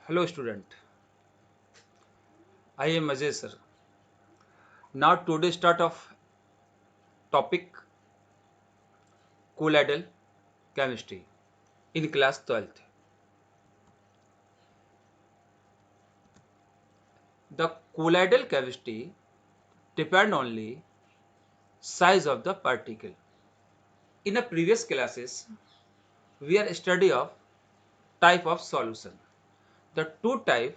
Hello student, I am Ajay sir. Now today start of topic colloidal chemistry in class 12th. The colloidal chemistry depend only size of the particle. In the previous classes, we are study of type of solution. The two type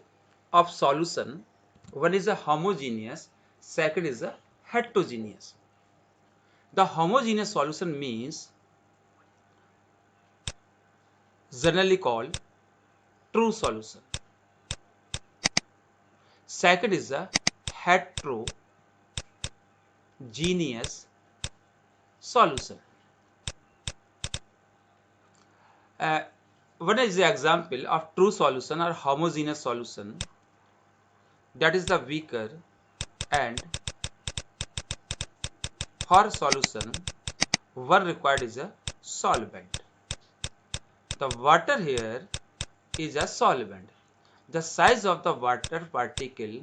of solution, one is a homogeneous, second is a heterogeneous. The homogeneous solution means generally called true solution. Second is a heterogeneous solution. Uh, One is the example of true solution or homogeneous solution, that is the weaker, and for solution one required is a solvent. The water here is a solvent. The size of the water particle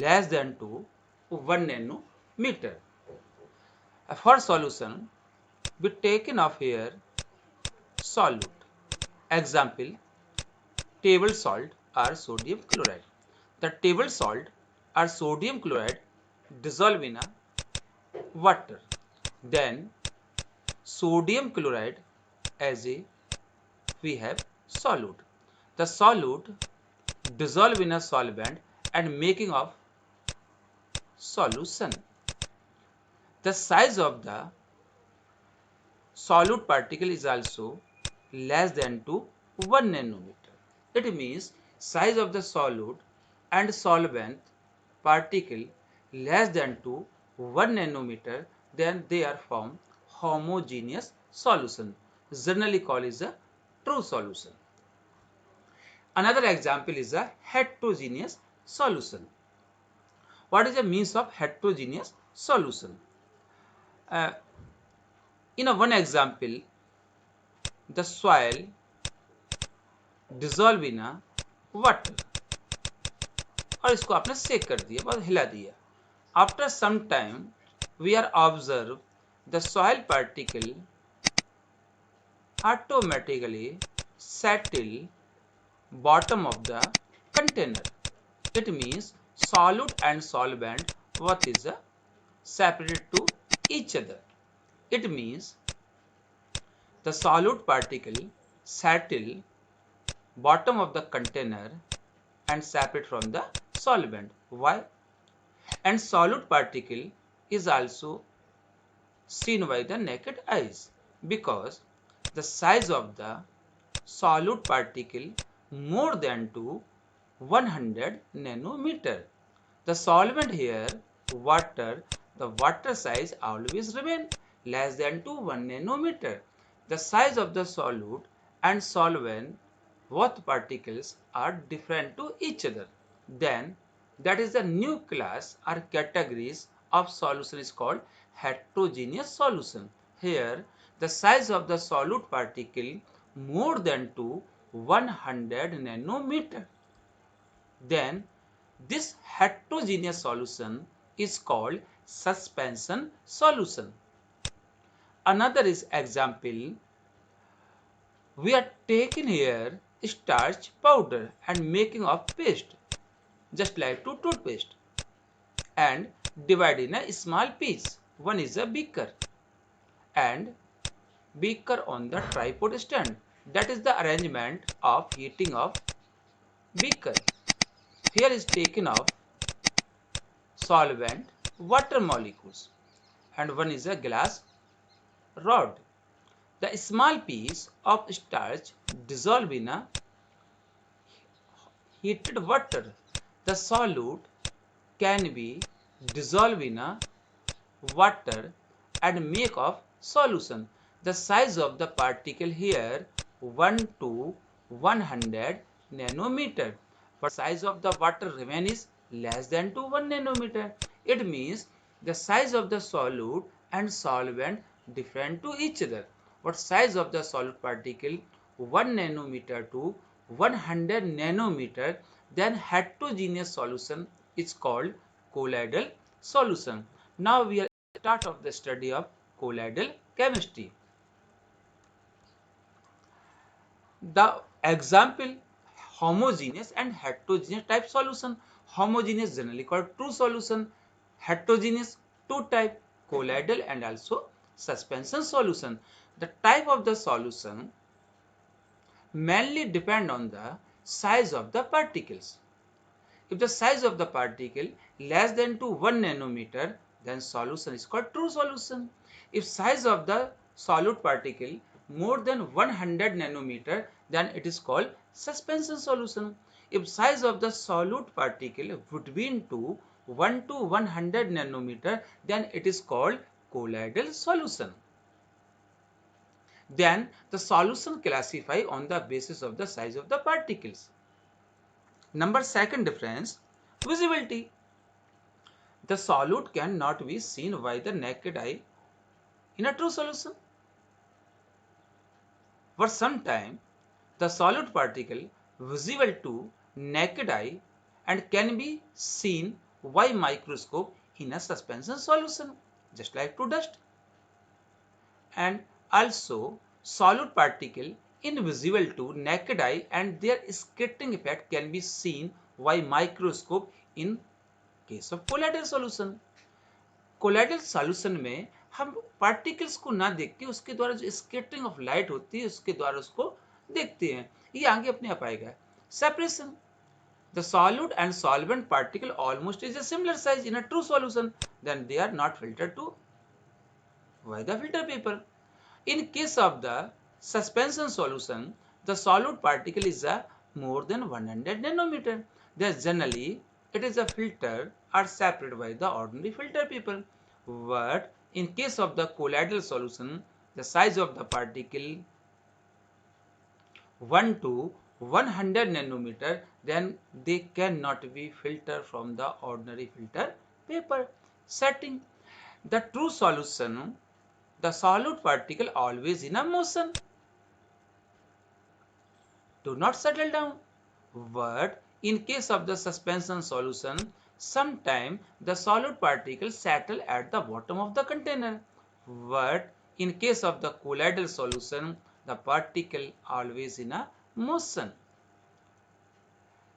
less than to 1 nanometer. For solution we taken of here solute. Example, table salt or sodium chloride. The table salt or sodium chloride dissolve in a water. Then sodium chloride as a we have solute. The solute dissolve in a solvent and making of solution. The size of the solute particle is also less than to 1 nanometer. It means size of the solute and solvent particle less than to 1 nanometer, then they are formed homogeneous solution, generally called as a true solution. Another example is a heterogeneous solution. What is the means of heterogeneous solution? Uh, in a one example, the soil dissolve in a water और इसको आपने सेक कर दिया, बहुत हिला दिया. After some time, we are observe the soil particle automatically settle bottom of the container. It means solute and solvent what is separated to each other. It means the solute particle settle bottom of the container and separate from the solvent. Why? And solute particle is also seen by the naked eyes because the size of the solute particle more than to 100 nanometer. The solvent here, water, the water size always remain less than to 1 nanometer. The size of the solute and solvent, both particles are different to each other. Then that is the new class or categories of solution is called heterogeneous solution. Here the size of the solute particle more than to 100 nanometer. Then this heterogeneous solution is called suspension solution. Another is example, we are taking here starch powder and making of paste just like to toothpaste and divide in a small piece. One is a beaker and beaker on the tripod stand. That is the arrangement of heating of beaker. Here is taken of solvent water molecules and one is a glass rod. The small piece of starch dissolve in a heated water. The solute can be dissolved in a water and make of solution. The size of the particle here 1 to 100 nanometer, but size of the water remain is less than to 1 nanometer. It means the size of the solute and solvent different to each other. What size of the solute particle 1 nanometer to 100 nanometer, then heterogeneous solution is called colloidal solution. Now we are start of the study of colloidal chemistry. The example, homogeneous and heterogeneous type solution. Homogeneous generally called true solution, heterogeneous two type, colloidal and also suspension solution. The type of the solution mainly depend on the size of the particles. If the size of the particle less than to 1 nanometer, then solution is called true solution. If size of the solute particle more than 100 nanometer, then it is called suspension solution. If size of the solute particle would be into 1 to 100 nanometer, then it is called colloidal solution. Then the solution classify on the basis of the size of the particles. Number second difference, visibility. The solute cannot be seen by the naked eye in a true solution. For some time, the solute particle visible to naked eye and can be seen by microscope in a suspension solution, just like to dust. And also, solute particle invisible to naked eye and their scattering effect can be seen by microscope in case of colloidal solution. Colloidal solution में हम particles को ना देख के उसके द्वारा जो scattering of light होती है उसके द्वारा उसको देखते हैं. ये आगे अपने आप आएगा. Separation. The solute and solvent particle almost is a similar size in a true solution, then they are not filtered to by the filter paper. In case of the suspension solution, the solute particle is a more than 100 nanometer. Then generally it is a filter are separated by the ordinary filter paper. But in case of the colloidal solution, the size of the particle 1 to 100 nanometer, then they cannot be filtered from the ordinary filter paper. Setting. The true solution, the solute particle always in a motion, do not settle down. But in case of the suspension solution, sometime the solute particles settle at the bottom of the container. But in case of the colloidal solution, the particle always in a motion.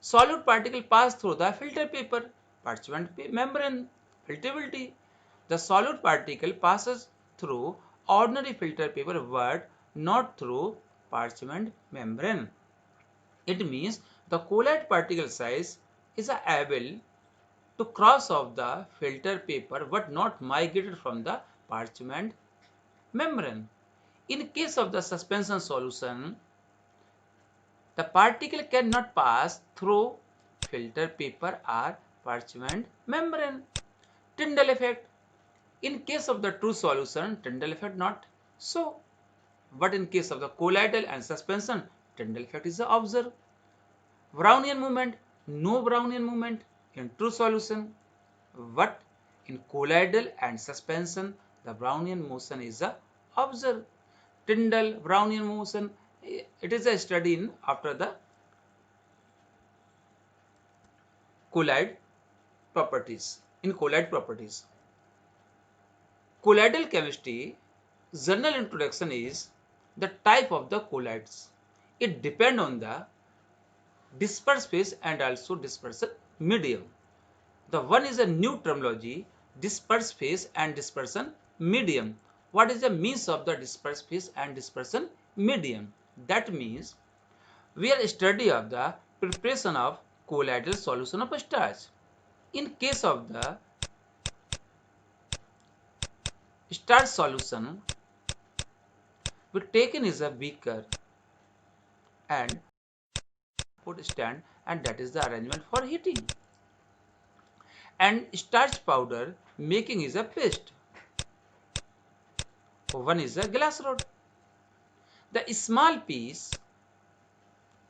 Solute particle pass through the filter paper, parchment membrane, filtrability. The solute particle passes through ordinary filter paper but not through parchment membrane. It means the colloid particle size is able to cross off the filter paper but not migrated from the parchment membrane. In case of the suspension solution, the particle cannot pass through filter paper or parchment membrane. Tyndall effect. In case of the true solution, Tyndall effect not so. But in case of the colloidal and suspension, Tyndall effect is observed. Brownian movement, no Brownian movement in true solution, but in colloidal and suspension, the Brownian motion is observed. Tyndall Brownian motion, it is a study in after the colloid properties. In colloid properties, colloidal chemistry general introduction is the type of the colloids. It depends on the disperse phase and also dispersion medium. The one is a new terminology, disperse phase and dispersion medium. What is the means of the disperse phase and dispersion medium? That means we are study of the preparation of colloidal solution of starch. In case of the starch solution, we taken is a beaker and put stand, and that is the arrangement for heating. And starch powder making is a paste. One is a glass rod. The small piece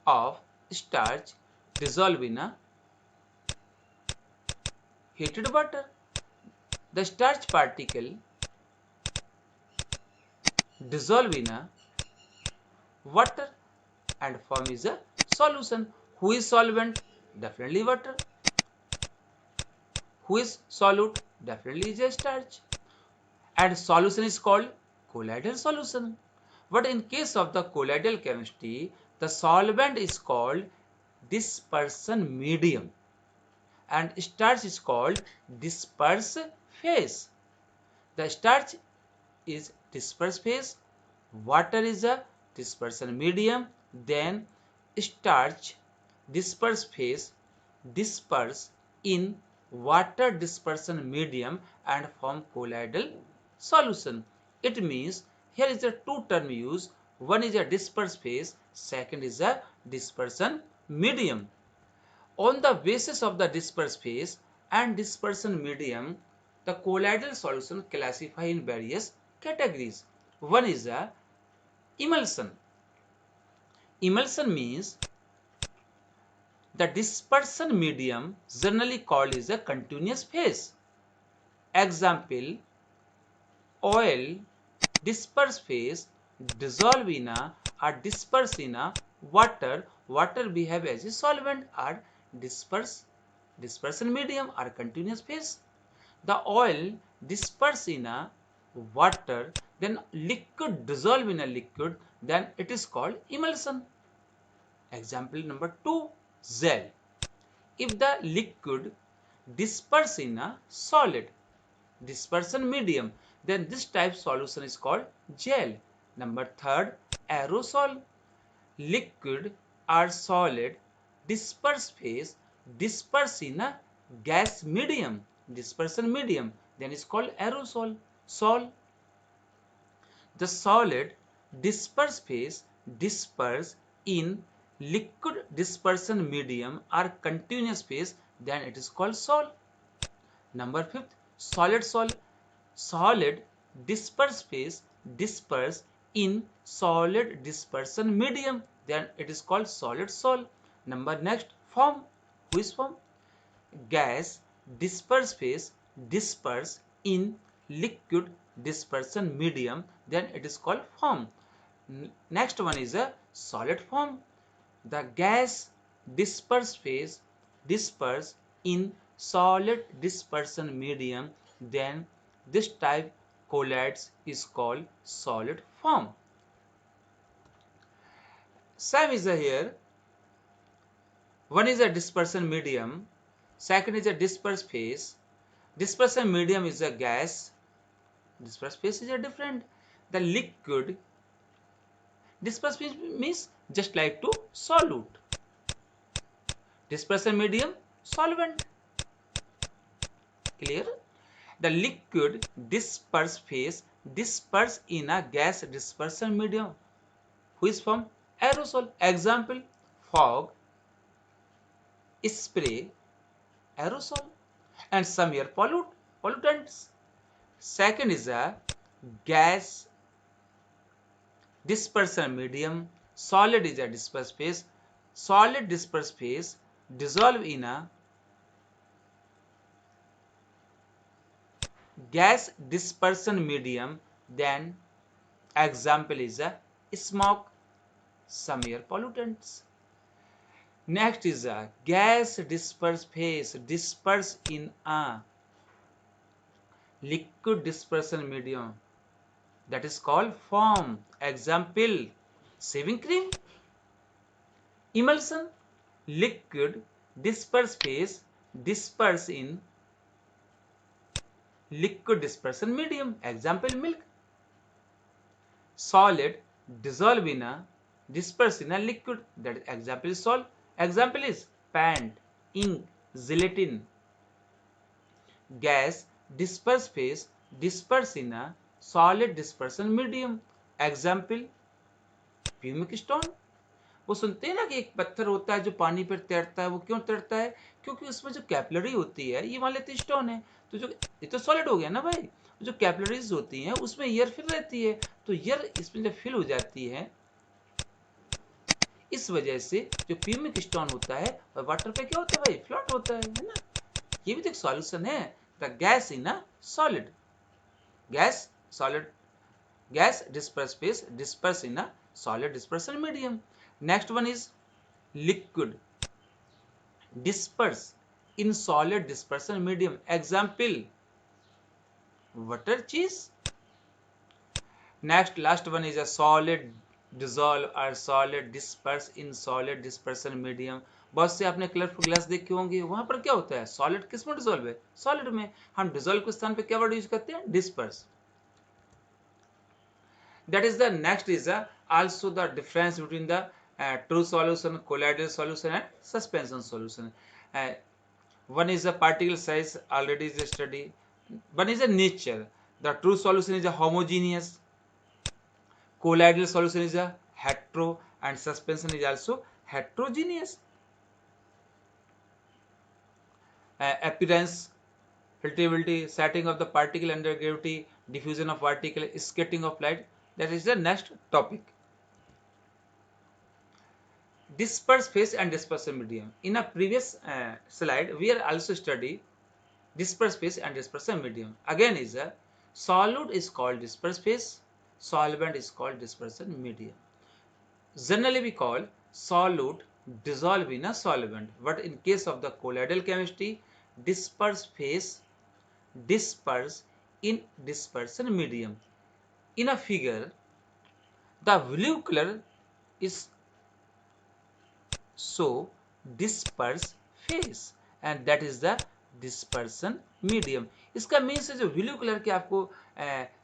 of starch dissolve in a heated water. The starch particle dissolve in a water and form is a solution. Who is solvent? Definitely water. Who is solute? Definitely is a starch. And solution is called colloidal solution. But in case of the colloidal chemistry, the solvent is called dispersion medium and starch is called disperse phase. The starch is disperse phase, water is a dispersion medium, then starch disperse phase disperse in water dispersion medium and form colloidal solution. It means here is a two term used. One is a disperse phase, second is a dispersion medium. On the basis of the disperse phase and dispersion medium, the colloidal solution classify in various categories. One is a emulsion. Emulsion means the dispersion medium generally called is a continuous phase. Example, oil disperse phase dissolve in a or disperse in a water. Water behave as a solvent or dispersion medium or continuous phase. The oil disperse in a water, then liquid dissolve in a liquid, then it is called emulsion. Example number 2, gel. If the liquid disperse in a solid dispersion medium, then this type solution is called gel. Number 3, aerosol. Liquid or solid disperse phase disperse in a gas medium, dispersion medium, then is called aerosol. Sol. The solid disperse phase disperse in liquid dispersion medium or continuous phase, then it is called sol. Number 5, solid sol. Solid disperse phase disperse in solid dispersion medium, then it is called solid sol. Number next, form. Who is form? Gas disperse phase disperse in liquid dispersion medium, then it is called form. Next one is a solid form. The gas disperse phase disperse in solid dispersion medium, then this type colloids is called solid form. Same is here. One is a dispersion medium, second is a disperse phase. Dispersion medium is a gas, disperse phase is a different. The liquid disperse phase means just like to solute. Dispersion medium, solvent. Clear? The liquid disperse phase disperse in a gas dispersion medium, who is from aerosol. Example, fog, spray, aerosol, and some air pollutants. Second is a gas dispersion medium, solid is a disperse phase. Solid disperse phase dissolve in a gas dispersion medium, then example is a smoke, some air pollutants. Next is a gas disperse phase disperse in a liquid dispersion medium, that is called foam. Example, shaving cream. Emulsion, liquid disperse phase disperse in liquid dispersion medium. Example, milk. Solid dissolve in a disperse in a liquid, that example is salt. Example is paint, ink, gelatin. Gas disperse phase disperse in a solid dispersion medium. Example, pumic stone. वो सुनते हैं ना कि एक पत्थर होता है जो पानी पर तैरता है, वो क्यों तैरता है? क्योंकि उसमें जो कैपिलरी होती है, ये मान लेते स्टोन है, तो जो ये तो सॉलिड हो गया ना भाई, जो कैपिलरीज होती हैं उसमें एयर फिल रहती है, तो एयर इसमें जब फिल हो जाती है, इस वजह से जो प्यूमिक स्टोन होता है और वाटर पे क्या होता है भाई, फ्लोट होता है ना? ये भी तो एक सॉल्यूशन है. The gas in a solid, gas solid, gas disperse phase disperse in a solid dispersion medium. Next one is liquid disperse in solid dispersion medium. Example, water, cheese. Next, last one is a solid dissolve or solid disperse in solid dispersion medium. बहुत से आपने colourful glass देखे होंगे, वहां पर क्या होता है, सॉलिड किस में डिसॉल्व है, सॉलिड में। हम डिसॉल्व के स्थान पे क्या वर्ड यूज करते हैं, disperse. That is the next is also the difference between the true solution, colloidal solution and suspension solution. One is the particle size, already is a study. One is a nature. The true solution is a homogeneous, colloidal solution is a hetero, and suspension is also heterogeneous. Appearance, filtrability, setting of the particle under gravity, diffusion of particle, scattering of light. That is the next topic. Disperse phase and dispersion medium. In a previous slide, we are also study disperse phase and dispersion medium. Again is a solute is called disperse phase, solvent is called dispersion medium. Generally we call solute dissolve in a solvent, but in case of the colloidal chemistry, disperse phase disperse in dispersion medium. In a figure, the blue color is so disperse phase and that is the dispersion medium. इसका means है जो blue colour के आपको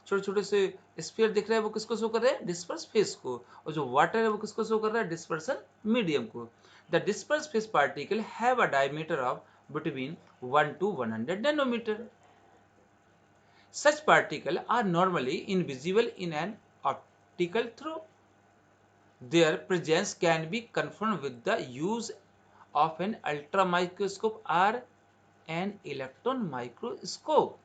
छोटे छोटे से sphere दिख रहा है वो किसको शो कर रहे हैं, डिस्पर्स फेज को, और जो वाटर है वो किसको शो कर रहा है, डिस्पर्सन मीडियम को. The disperse phase particle have a diameter of between 1 to 100 nanometer. Such particles are normally invisible in an optical through. Their presence can be confirmed with the use of an ultramicroscope or an electron microscope.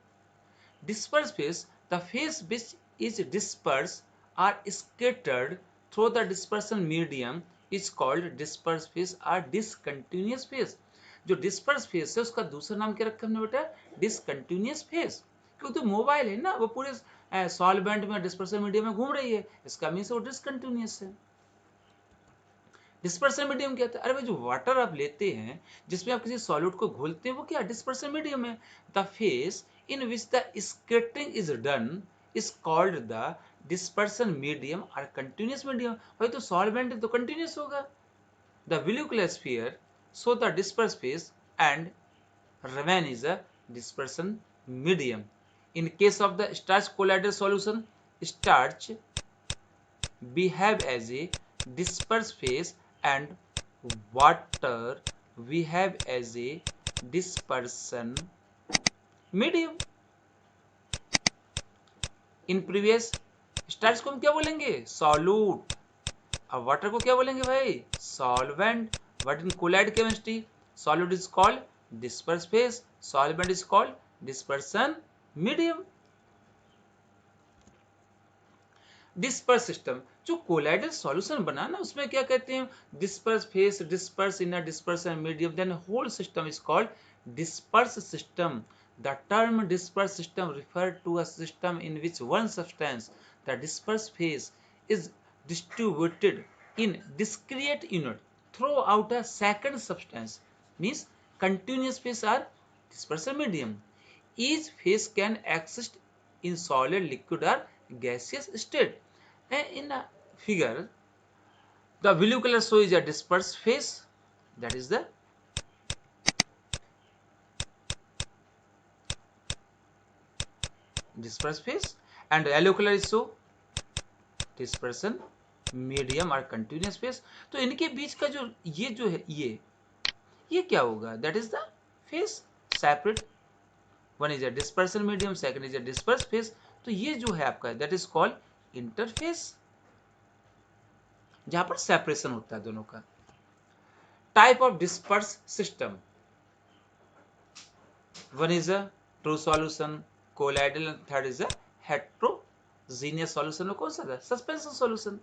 Dispersed phase, the phase which is dispersed or scattered through the dispersion medium is called dispersed phase or discontinuous phase. जो dispersed phase है उसका दूसरा नाम क्या रखा हमने बेटा, discontinuous phase. क्योंकि तो मोबाइल है ना, वो पूरे सॉल्वेंट में डिस्पर्सन मीडियम में घूम रही है, इसका मीन्स वो डिसकंटिन्यूअस है. डिस्पर्सन मीडियम क्या होता है, अरे भाई जो वाटर आप लेते हैं जिसमें आप किसी सॉल्यूट को घोलते हैं वो क्या डिस्पर्सन मीडियम है. The phase in which the scattering is done is called the dispersion medium और कंटिन्यूअस मीडियम. भाई तो सॉल्वेंट तो कंटिन्यूअस होगा. The blue colour sphere so the disperse phase and remain is a dispersion medium. In case of the starch colloidal solution, starch behave as a disperse phase and water behave as a dispersion medium. In previous starch को हम क्या बोलेंगे, solute. अब water को क्या बोलेंगे भाई, solvent. But in colloid chemistry, solute is called disperse phase, solvent is called dispersion medium. Disperse system, जो कोलाइडल सॉल्यूशन बना ना उसमें क्या कहते हैं, disperse phase, disperse in a dispersion medium, then whole system is called disperse system. The term disperse system refer to a system in which one substance, the disperse phase, is distributed in discrete unit throughout a second substance. Means continuous phase are dispersion medium. Each phase can exist in solid, liquid or gaseous state. And in a figure, the blue color shows a dispersed phase, that is the dispersed phase, and yellow color is show dispersion medium or continuous phase. तो इनके बीच का जो है ये क्या होगा, that is the phase separate. One is a dispersion medium, second is a dispersed phase. तो ये जो है आपका that is called interface, जहां पर सेपरेशन होता है दोनों का. Type of disperse system, one is a true solution, colloidal, and third is a heterogeneous solution. में कौन सा था, सस्पेंशन सॉल्यूशन.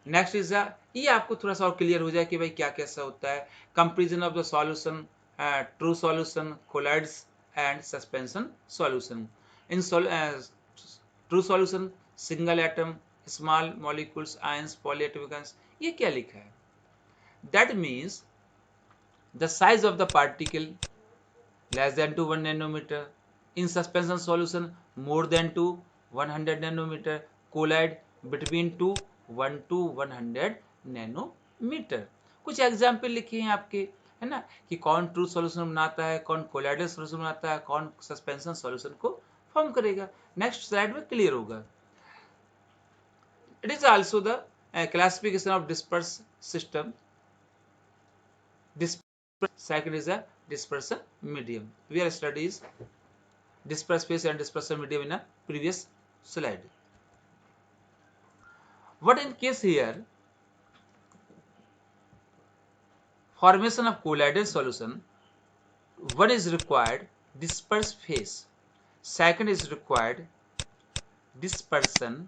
नेक्स्ट इज ये आपको थोड़ा सा और क्लियर हो जाए कि भाई क्या कैसा होता है. Comparison of the solution, true solution, colloids and suspension solution. In true solution, single atom, small molecules, ions, polyatomic ions. ये क्या लिखा है? That means the size of the particle less than to 1 nanometer, in suspension solution more than to 100 nanometer, collide between to 1 to 100 nanometer. कुछ example लिखे हैं आपके, है ना, कि कौन ट्रू सॉल्यूशन बनाता है, कौन कोलाइडल सॉल्यूशन बनाता है, कौन सस्पेंशन सॉल्यूशन को फॉर्म करेगा. नेक्स्ट स्लाइड में क्लियर होगा. It is also the classification of disperse system. Second is a dispersion medium. We are studies disperse phase and dispersion medium in a previous slide. What in case here? Formation of colloidal solution. One is required disperse phase. Second is required dispersion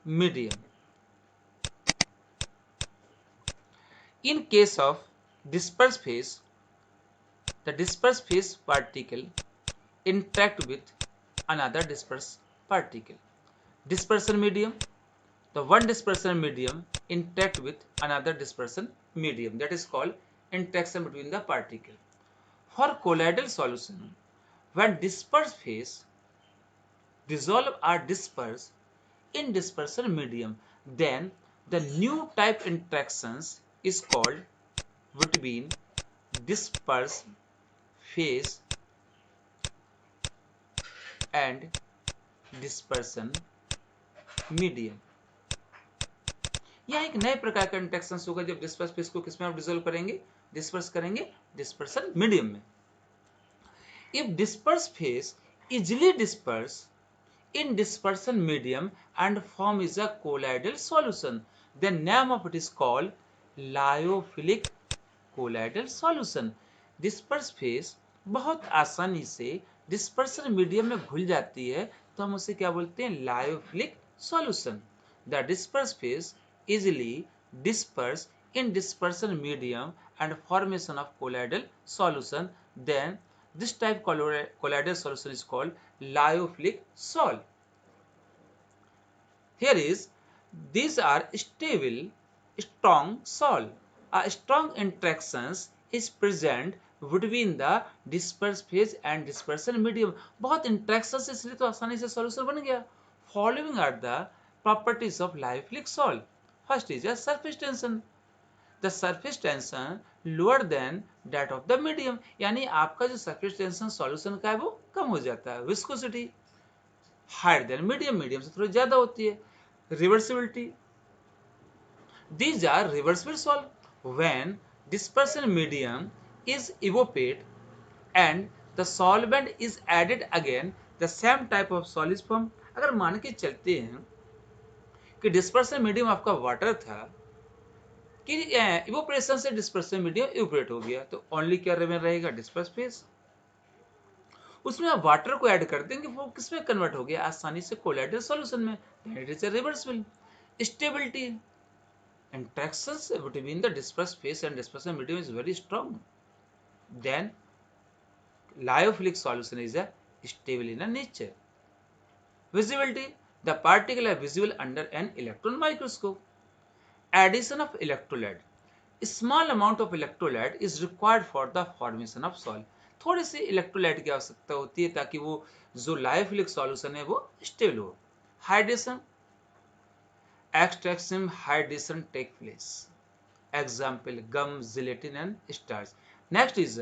medium. In case of disperse phase, the disperse phase particle interact with another disperse particle. Dispersion medium, the one dispersion medium interact with another dispersion medium, that is called interaction between the particle. For colloidal solution, when disperse phase dissolve or disperse in dispersion medium, then the new type interactions is called between disperse phase and dispersion medium. यहाँ एक नए प्रकार का interaction होगा जब disperse phase को किसमें आप डिसॉल्व करेंगे, डिस्पर्स करेंगे डिस्पर्सन मीडियम में. If disperse phase easily disperse in dispersion medium and form is a colloidal solution, the name of it is called lyophilic colloidal solution. disperse phase बहुत आसानी से dispersion medium में घुल जाती है तो हम उसे क्या बोलते हैं, lyophilic solution. The disperse phase easily disperse in dispersion medium and formation of colloidal solution, then this type colloidal solution is called lyophilic sol. Here is, these are stable, strong sol. A strong interactions is present between the disperse phase and dispersion medium. बहुत interactions इसलिए तो आसानी से solution बन गया. Following are the properties of lyophilic sol. First is a surface tension. The surface tension lower than that of the medium. यानी आपका जो surface tension solution का है वो कम हो जाता है. Viscosity higher than medium, medium से थोड़ी ज्यादा होती है. Reversibility, these are reversible sol. When dispersion medium is evaporated and the solvent is added again, the same type of sol is formed. अगर मान के चलते हैं कि डिस्पर्सन मीडियम आपका वाटर था, कि इवोपरेशन से डिस्पर्सन मीडियम इवोपरेट हो गया, तो ओनली क्या रिमेन रहेगा, डिस्पर्स फेज. उसमें आप वाटर को ऐड कर देंगे, वो किसमें कन्वर्ट हो गया, आसानी से कोलाइडल सॉल्यूशन में. It is a reversible. Stability, interactions between the disperse phase and dispersion medium is very strong. Then lyophilic solution is a stable in a nature. Visibility, the particle are visible under an electron microscope. Addition of electrolyte, a small amount of electrolyte is required for the formation of sol. थोड़ी सी electrolyte की आवश्यकता होती है ताकि वो जो lyophilic solution है वो स्टेबल हो. Hydration, extraction hydration take place. Example, gum, gelatin and starch. Next is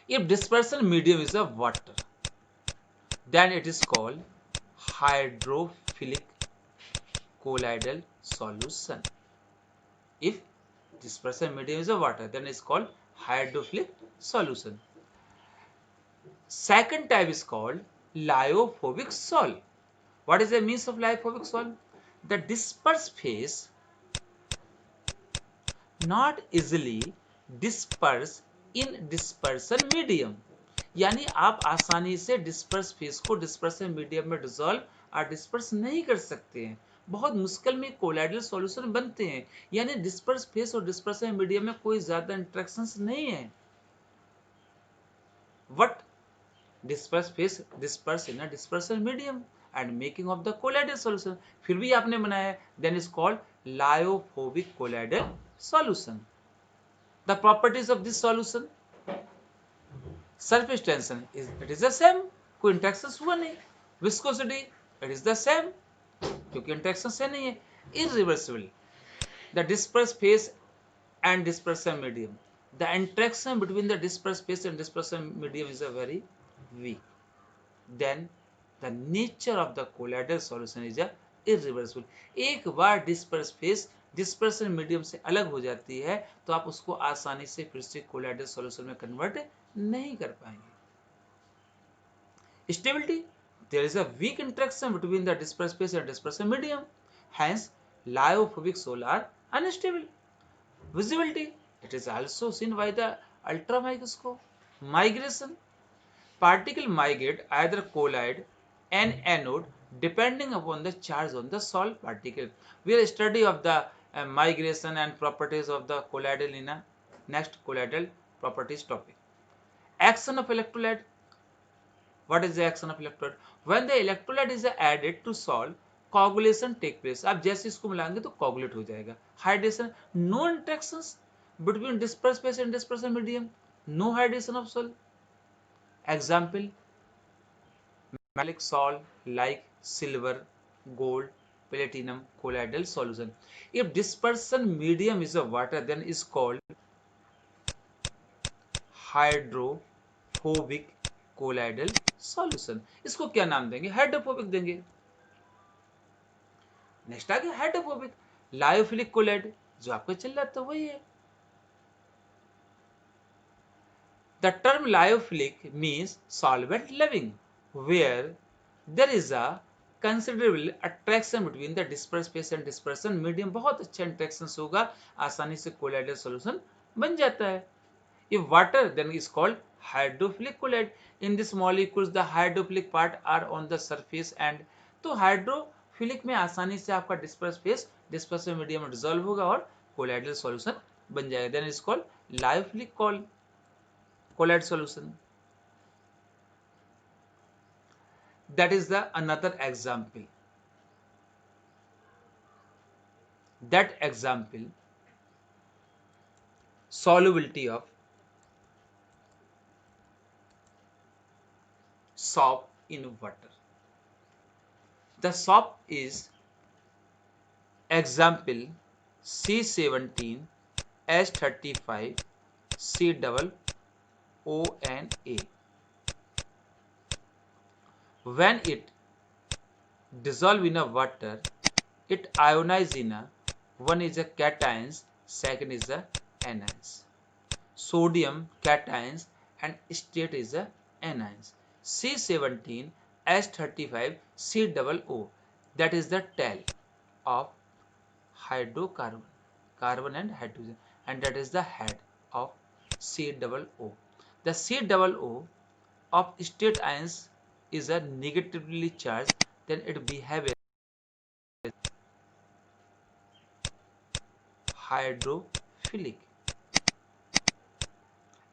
if dispersion medium is a water, then it is called hydrophilic colloidal solution. If dispersion medium is a water, then it is called hydrophilic solution. Second type is called lyophobic sol. What is the means of lyophobic sol? The disperse phase not easily disperse in dispersion medium. यानी आप आसानी से disperse phase को dispersion medium में dissolve और disperse नहीं कर सकते हैं. बहुत मुश्किल में कोलाइडल सॉल्यूशन बनते हैं. यानी डिस्पर्स फेज और डिस्पर्सन मीडियम में कोई ज्यादा इंटरेक्शंस नहीं है. What disperse phase disperse in a dispersion medium and making of the colloidal solution. फिर भी आपने बनाया, then is called lyophobic colloidal solution. The properties of this solution, surface tension it is the same, कोई interaction हुआ नहीं. Viscosity it is the same, क्योंकि interaction से नहीं है. Irreversible, the dispersed phase and dispersion medium, the interaction between the dispersed phase and dispersion medium is a very weak. Then the nature of the colloidal solution is a irreversible. एक बार dispersed phase dispersion medium से अलग हो जाती है तो आप उसको आसानी से फिर से colloidal solution में कन्वर्ट नहीं कर पाएंगे. Stability, there is a weak interaction between the dispersed phase and dispersion medium, hence lyophobic soil are unstable. Visibility, it is also seen by the ultra microscope. Migration, particle migrate either colloid and anode depending upon the charge on the salt particle. We will study of the migration and properties of the colloidal in a next colloidal properties topic. Action of electrolyte. What is the action of electrolyte? When the electrolyte is added to salt, coagulation take place. आप जैसे इसको मिलाएंगे तो coagulate हो जाएगा. Hydration, no interactions between dispersed phase and dispersion medium, no hydration of salt. Example, metallic salt like silver, gold, platinum, colloidal solution. If dispersion medium is a water, then is called hydrophobic colloidal solution. इसको क्या नाम देंगे? Hydrophobic देंगे. Next आ गया hydrophobic. Lyophilic collide जो आपका चल रहा था वही है. The term lyophilic means solvent loving, where there is a considerable attraction between the dispersed phase and dispersion medium. बहुत अच्छा इंटरेक्शन होगा, आसानी से कोलाइडल सॉल्यूशन बन जाता है. If water, then is called hydrophilic colloid. In this molecules, the hydrophilic part are on the surface and तो hydrophilic में आसानी से आपका डिस्पर्स फेस डिस्पर्सिव मीडियम में डिसॉल्व होगा और कोलाइडल सॉल्यूशन बन जाएगा. Then is called lyophilic colloid solution. That is the another example. That example, solubility of soap in water. The soap is example C17H35 COONA. When it dissolve in a water, it ionize in a, one is a cations, second is a anions. Sodium cations and state is a anions. C17H35 COO, that is the tail of hydrocarbon, carbon and hydrogen, and that is the head of COO. The COO of state ions is a negatively charged, then it behaves as hydrophilic,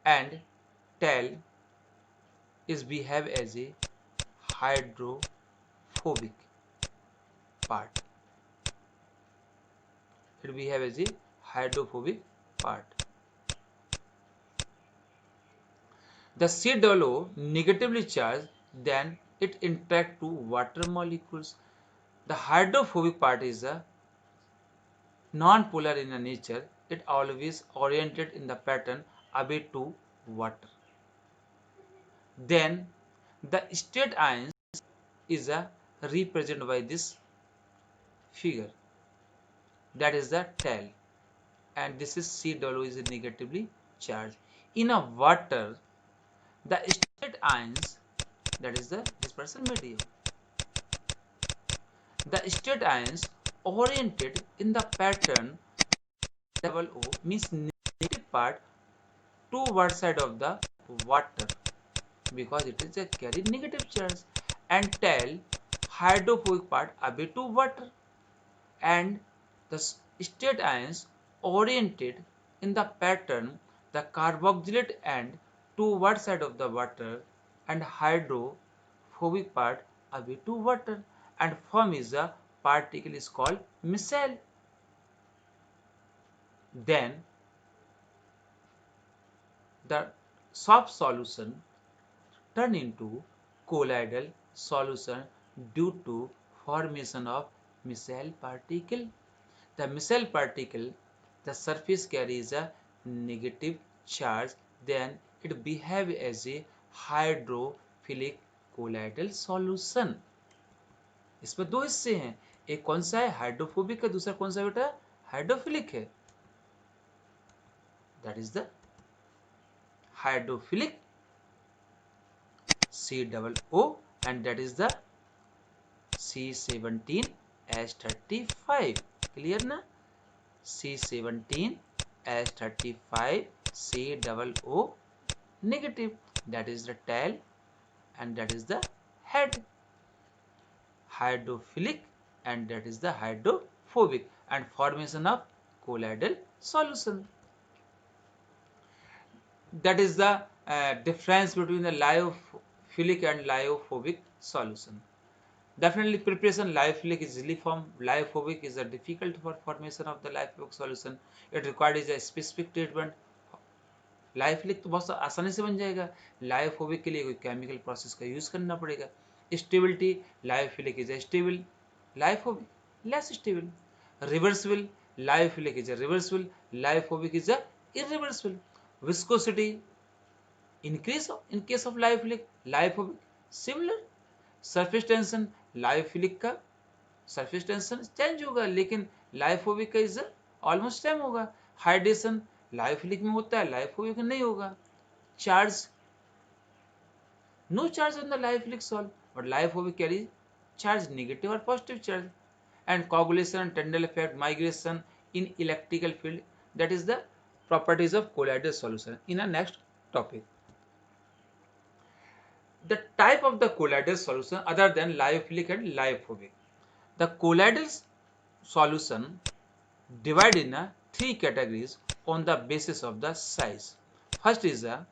and tail is behave as a hydrophobic part. It behave as a hydrophobic part. The COO negatively charged, then it interact to water molecules. The hydrophobic part is a non-polar in nature. It always oriented in the pattern away to water. Then the state ions is represented by this figure. That is the tail, and this is COO is negatively charged. In a water, the state ions, that is the dispersion medium. The state ions oriented in the pattern double O means negative part toward side of the water because it is a carry negative charge, and tail hydrophobic part away to water, and the state ions oriented in the pattern the carboxylate end toward side of the water, and hydrophobic part away to water, and form is a particle is called micelle. then the soft solution turn into colloidal solution due to formation of micelle particle. The micelle particle, the surface carries a negative charge, then it behaves as a hydrophilic colloidal solution. इसमें दो हिस्से हैं, एक कौन सा है hydrophobic है, दूसरा कौन सा बेटा हाइड्रोफिलिक है. That is the hydrophilic COO and that is the C17H35. Clear ना? C17H35 COO negative, that is the tail and that is the head. Hydrophilic and that is the hydrophobic, and formation of colloidal solution. That is the difference between the lyophilic and lyophobic solution. Definitely preparation lyophilic is easily formed, lyophobic is a difficult for formation of the lyophobic solution. It requires a specific treatment. Lyophilic तो बहुत आसानी से बन जाएगा, lyophobic के लिए कोई chemical process का यूज करना पड़ेगा. Stability lyophilic is stable, lyophobic less stable. Reversible lyophilic is reversible, lyophobic is irreversible. Viscosity increase in case of lyophilic, lyophobic similar. Surface tension lyophilic का सरफेस टेंशन चेंज होगा, लेकिन lyophobic का is almost same होगा. Hydration lyophilic में होता है, lyophobic में नहीं होगा. Charge no charge on the lyophilic salt, but lyophobic carry charge negative और positive charge. And coagulation, Tyndall effect, migration in electrical field, that is the properties of colloidal solution in a next topic. The type of the colloidal solution other than lyophilic and lyophobic. The colloidal solution divided in three categories on the basis of the size. First is a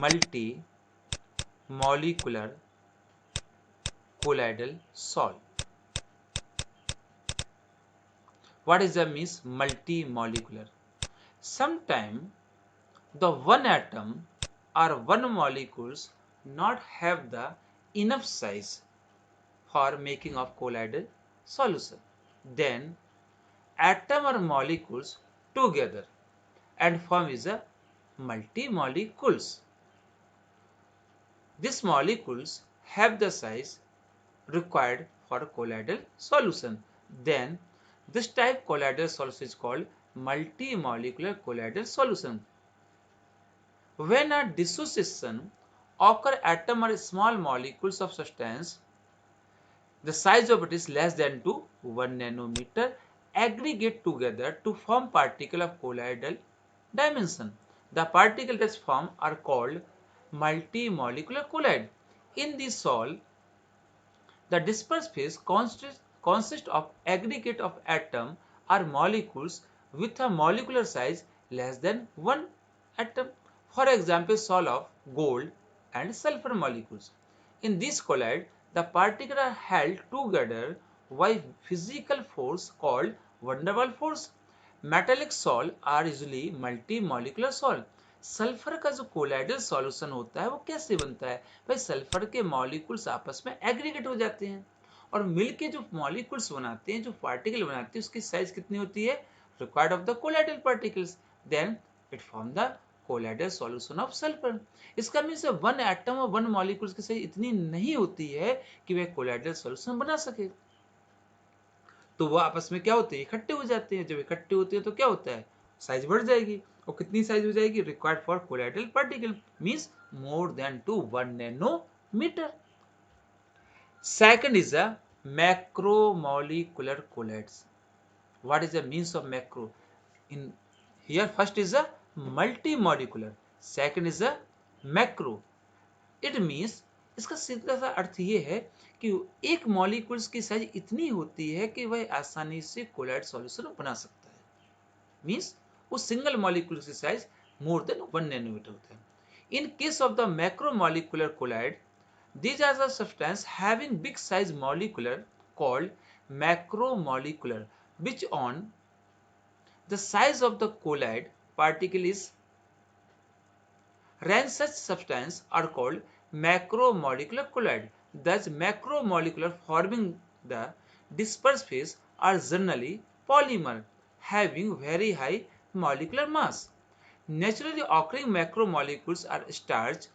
multi-molecular colloidal salt. What is the means multi-molecular? Sometimes the one atom or one molecules not have the enough size for making of colloidal solution. Then atom or molecules together and form is a multi-molecules. These molecules have the size required for colloidal solution. Then this type colloidal solution is called multi-molecular colloidal solution. When a dissociation occur atom or small molecules of substance, the size of it is less than to 1 nanometer, aggregate together to form particle of colloidal dimension. The particles that form are called multi-molecular colloid. In this salt, the dispersed phase consists of aggregate of atom or molecules with a molecular size less than 1 atom. For example, salt of gold and sulfur molecules. In this colloid, the particles are held together by physical force called van der Waals force. Metallic salt are usually multi-molecular salt. Sulphur का जो colloidal solution होता है वो कैसे बनता है भाई, sulphur के मॉलिक्यूल्स आपस में एग्रीगेट हो जाते हैं और मिलके जो मॉलिक्यूल्स बनाते हैं, जो पार्टिकल बनाते हैं, उसकी साइज कितनी होती है required of the colloidal particles, then it form the colloidal solution of sulphur. इसका मीन्स वन एटम और वन मॉलिक्यूल्स की साइज इतनी नहीं होती है कि वह कोलाइडल सॉल्यूशन बना सके, तो वो आपस में क्या होते हैं इकट्ठे हो जाते हैं. जब इकट्ठे होते हैं तो क्या होता है साइज बढ़ जाएगी, और कितनी साइज हो जाएगी required for colloidal particle means more than to 1 nanometre. Second is a macromolecular colloids. What is the means of macro? In here first is a multimolecular, second is a macro. It means इसका सीधा सा अर्थ ये है कि एक molecules की size इतनी होती है कि वह आसानी से कोलाइड सॉल्यूशन बना सकता है. मींस उस सिंगल मॉलिक्यूल की साइज मोर देन 1 नैनोमीटर होता है. In case of the macromolecular colloid, these are the substance having big size molecular called macromolecular, which on The size of the colloid particle is range. Such substances are called macromolecular colloid. Thus, macromolecular forming the dispersed phase are generally polymer having very high molecular mass. Naturally occurring macromolecules are starch,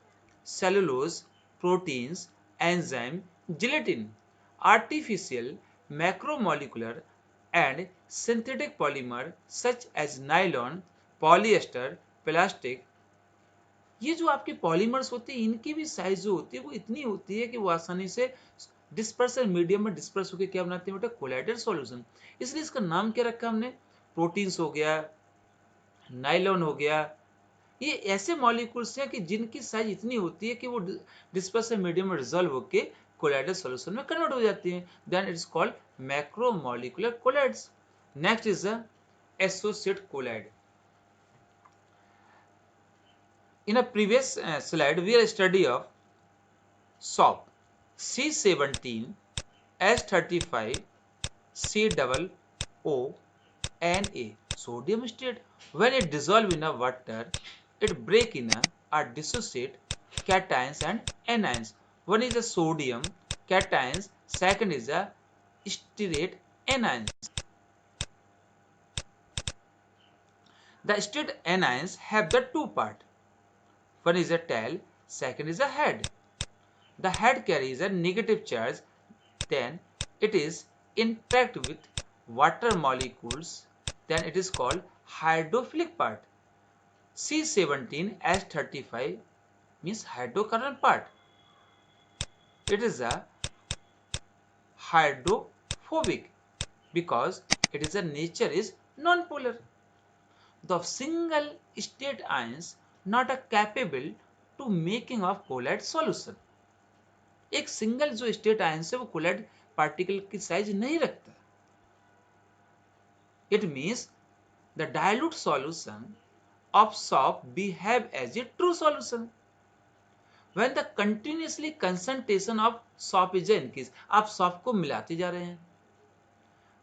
cellulose, proteins, enzyme, gelatin. Artificial macromolecular and synthetic polymer such as nylon, polyester, plastic, ये जो आपके polymers होते हैं इनकी भी size जो होती है वो इतनी होती है कि वो आसानी से डिस्पर्सल मीडियम में डिस्पर्स होकर क्या बनाते हैं बेटा, कोलाइडल सॉल्यूशन। इसलिए इसका नाम क्या रखा हमने, प्रोटीन्स हो गया, नाइलॉन हो गया, ये ऐसे मॉलिक्यूल्स हैं कि जिनकी साइज इतनी होती है कि वो डिस्पर्सिव मीडियम में रिजॉल्व होकर कोलाइडल सॉल्यूशन में कन्वर्ट हो जाती हैं। Then it's called macromolecular colloids. Next is the associate colloid. In a previous slide we are study of SOP C17 H35 COO Na, sodium state. When it dissolve in a water, it break in a dissociate cations and anions. One is a sodium cations, second is a stearate anions. The stearate anions have the two part. One is a tail, second is a head. The head carries a negative charge, then it is interact with water molecules, then it is called hydrophilic part. C17H35 means hydrocarbon part. It is a hydrophobic because it is a nature is non-polar. The single state ions not a capable to making of colloid solution. एक single जो state ions है वो colloid particle की size नहीं रखता। It means the dilute solution of soap behave as a true solution when the continuously concentration of soap is increase. आप soap को मिलाते जा रहे हैं,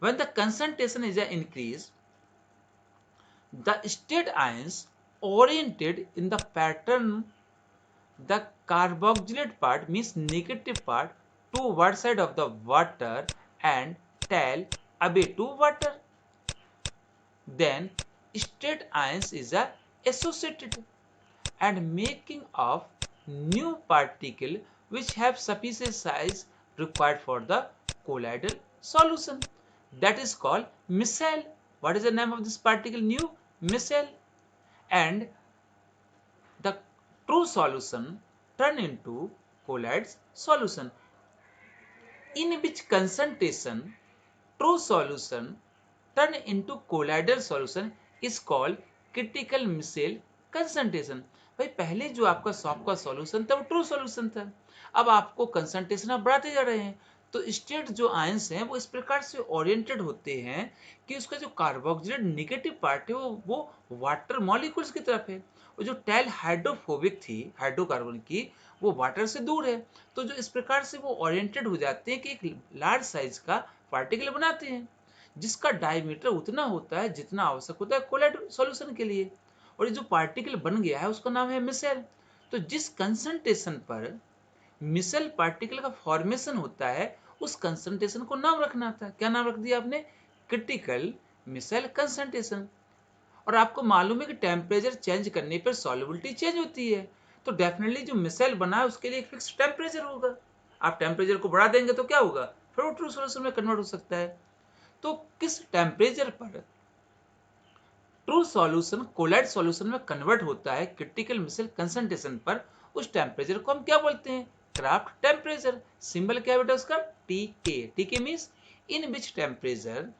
when the concentration is increase the state ions oriented in the pattern the carboxylate part means negative part to one side of the water and tail away to water. Then state ions is a associated and making of new particle which have sufficient size required for the colloidal solution. That is called micelle. What is the name of this particle? New micelle. And the true solution turn into colloid solution, in which concentration true solution turn into colloidal solution is called critical micelle concentration. भाई पहले जो आपका shop का solution था वो true solution था, अब आपको कंसंट्रेशन आप बढ़ाते जा रहे हैं तो स्टेट जो आयंस हैं वो इस प्रकार से ओरिएंटेड होते हैं कि उसका जो कार्बोक्सिलेट नेगेटिव पार्ट है वो वाटर मॉलिक्यूल्स की तरफ है, और जो टेल हाइड्रोफोबिक थी हाइड्रोकार्बन की वो वाटर से दूर है। तो जो इस प्रकार से वो ओरिएंटेड हो जाते हैं कि एक लार्ज साइज का पार्टिकल बनाते हैं जिसका डायमीटर उतना होता है जितना आवश्यक होता है कोलाइड सॉल्यूशन के लिए, और ये जो पार्टिकल बन गया है उसका नाम है मिसेल। तो जिस कंसंट्रेशन पर मिसेल पार्टिकल का फॉर्मेशन होता है उस कंसंट्रेशन को नाम रखना था, क्या नाम रख दिया आपने, क्रिटिकल मिसेल कंसंट्रेशन। और आपको मालूम है कि टेम्परेचर चेंज करने पर सॉल्युबिलिटी चेंज होती है, तो डेफिनेटली जो मिसेल बना है उसके लिए एक फिक्स टेम्परेचर होगा। आप टेम्परेचर को बढ़ा देंगे तो क्या होगा, फिर वो ट्रू सॉल्यूशन में कन्वर्ट हो सकता है। तो किस टेम्परेचर पर ट्रू सॉल्यूशन कोलाइड सॉल्यूशन में कन्वर्ट होता है क्रिटिकल मिसेल कंसंट्रेशन पर, उस टेम्परेचर को हम क्या बोलते हैं, क्राफ्ट टेम्परेचर। सिंबल क्या बेटा उसका, टीके। टीके means in which temperature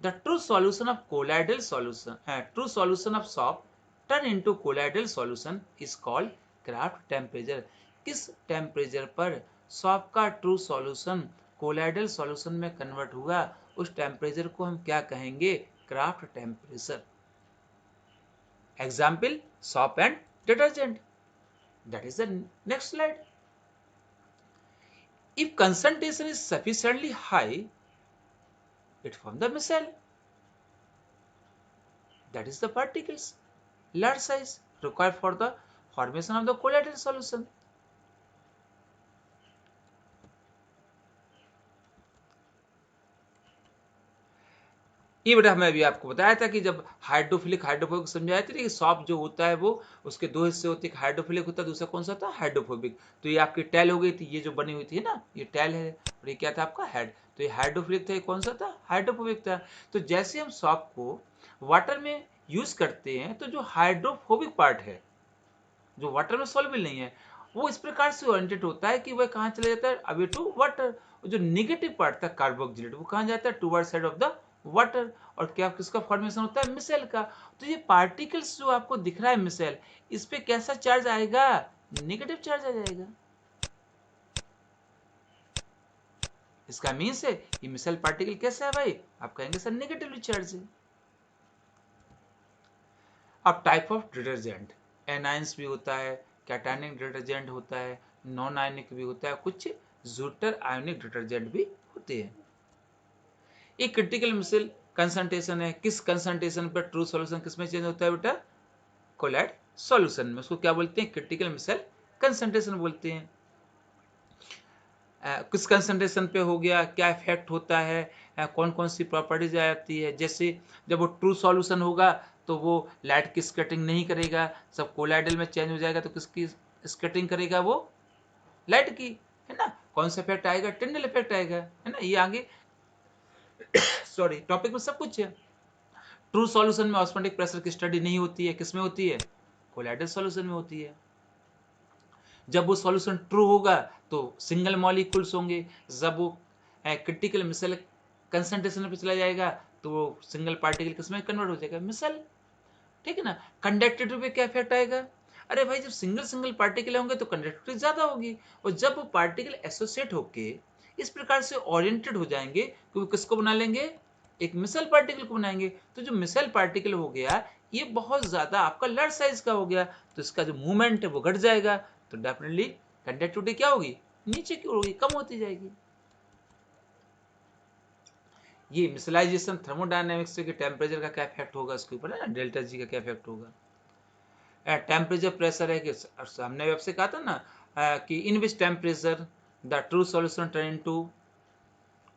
the true solution of colloidal solution true solution of SOP turn into colloidal solution is called Kraft temperature। किस टेम्परेचर पर सॉप का ट्रू सॉल्यूशन कोलाइडल सॉल्यूशन में convert हुआ उस टेम्परेचर को हम क्या कहेंगे, craft temperature. Example shop and detergent, that is the next slide. If concentration is sufficiently high it form the micelle। that is the particles large size required for the formation of the colloidal solution. ये बेटा मैं अभी आपको बताया था कि जब hydrophilic समझाया था कि सॉफ्ट जो होता है वो उसके दो हिस्से होते हैं, हाइड्रोफिलिक होता है, दूसरा कौन सा होता है हाइड्रोफोबिक। तो ये आपकी टैल हो गई थी, ये जो बनी हुई थी ना ये टैल है, और ये क्या था आपका हेड। तो ये हाइड्रोफिलिक था, ये कौन सा था हाइड्रोफोबिक था। तो जैसे हम सॉफ्ट को वाटर में यूज करते हैं तो जो हाइड्रोफोबिक पार्ट है जो वाटर में सॉल्युबल नहीं है वो इस प्रकार से ओरिएंटेड होता है कि वह कहाँ चला जाता है अवे टू वाटर। जो नेगेटिव पार्ट था कार्बोक्सिलेट वो कहाँ जाता है toward side of the water. और क्या किसका फॉर्मेशन होता है मिसेल का। तो ये पार्टिकल्स जो आपको दिख रहा है मिसेल, इस पे कैसा चार्ज आएगा नेगेटिव चार्ज आ जाएगा। इसका मीन्स है ये मिसेल पार्टिकल कैसा है भाई, आप कहेंगे सर नेगेटिवली चार्ज है। अब टाइप ऑफ डिटर्जेंट, एनाइंस भी होता है, कैटायनिक डिटर्जेंट होता है, नॉन आयनिक भी होता है, कुछ ज्यूटर आयोनिक डिटर्जेंट भी होते हैं। एक क्रिटिकल मिसल कंसंट्रेशन है, किस कंसंट्रेशन पर ट्रू सॉल्यूशन किसमें चेंज होता है बेटा कोलैड सॉल्यूशन में। उसको क्या बोलते हैं क्रिटिकल मिसल कंसंट्रेशन बोलते हैं। किस कंसंट्रेशन पे हो गया, क्या इफेक्ट होता है, कौन कौन सी प्रॉपर्टीज आती है। जैसे जब वो ट्रू सॉल्यूशन होगा तो वो लाइट की स्कैटरिंग नहीं करेगा, सब कोलाइडल में चेंज हो जाएगा तो किसकी स्कैटरिंग करेगा वो लाइट की, है ना। कौन सा इफेक्ट आएगा टिंडल इफेक्ट आएगा, है ना। ये आगे सॉरी टॉपिक में सब कुछ है। ट्रू सॉल्यूशन में ऑस्मोटिक प्रेशर की स्टडी नहीं होती है, किसमें होती है कोलाइडल सॉल्यूशन में होती है। जब वो सॉल्यूशन ट्रू होगा तो सिंगल मॉलिक्यूल्स होंगे, जब वो क्रिटिकल मिसल कंसंट्रेशन पे चला जाएगा तो वो सिंगल पार्टिकल किसमें कन्वर्ट हो जाएगा मिसल, ठीक है ना। कंडक्टिविटी पे क्या इफेक्ट आएगा, अरे भाई जब सिंगल सिंगल पार्टिकल होंगे तो कंडक्टिविटी ज्यादा होगी, और जब वो पार्टिकल एसोसिएट होके इस प्रकार से ओरिएंटेड हो जाएंगे कि वो किसको बना लेंगे एक मिसल पार्टिकल को बनाएंगे। तो जो मिसल पार्टिकल हो गया ये बहुत ज्यादा आपका लार्ज साइज का हो गया, तो इसका जो मूवमेंट है वो घट जाएगा, तो डेफिनेटली कंडक्टिविटी क्या होगी नीचे की ओर होगी, कम होती जाएगी। ये मिसलाइजेशन थर्मोडायनेमिक्स के टेम्परेचर का क्या इफेक्ट होगा इसके ऊपर, है ना, डेल्टा जी का क्या इफेक्ट होगा। टेम्परेचर प्रेशर है कि हमने आपसे कहा था ना कि in which temperature the true solution turn into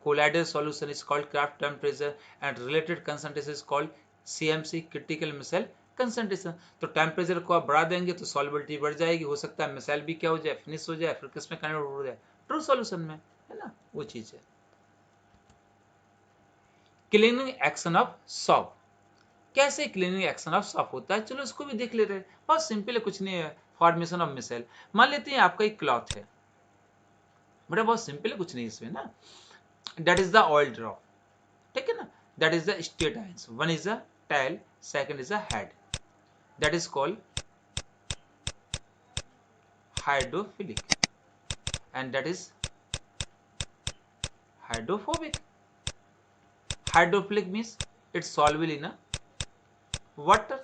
colloidal solution is called Kraft temperature and related concentration is called CMC critical missile concentration। तो टेम्परेचर को आप बढ़ा देंगे तो सॉल्युबिलिटी बढ़ जाएगी, हो सकता है मिसाइल भी क्या हो जाए फिनिश हो जाए, फिर किसमें कन्वर्ट हो जाए ट्रू सॉल्यूशन में, है ना, वो चीज है। क्लीनिंग एक्शन ऑफ सॉप, कैसे क्लीनिंग एक्शन ऑफ सॉप होता है चलो इसको भी देख लेते हैं। बहुत सिंपल है, कुछ नहीं है, फॉर्मेशन ऑफ मिसाइल। मान लेते हैं आपका एक क्लॉथ है, बड़ा बहुत सिंपल है, कुछ नहीं इसमें ना। That is the oil drop, ठीक है ना, that is the state ions, one is a tail, second is a head, that is called hydrophilic and that is hydrophobic। hydrophilic means it's soluble in a water,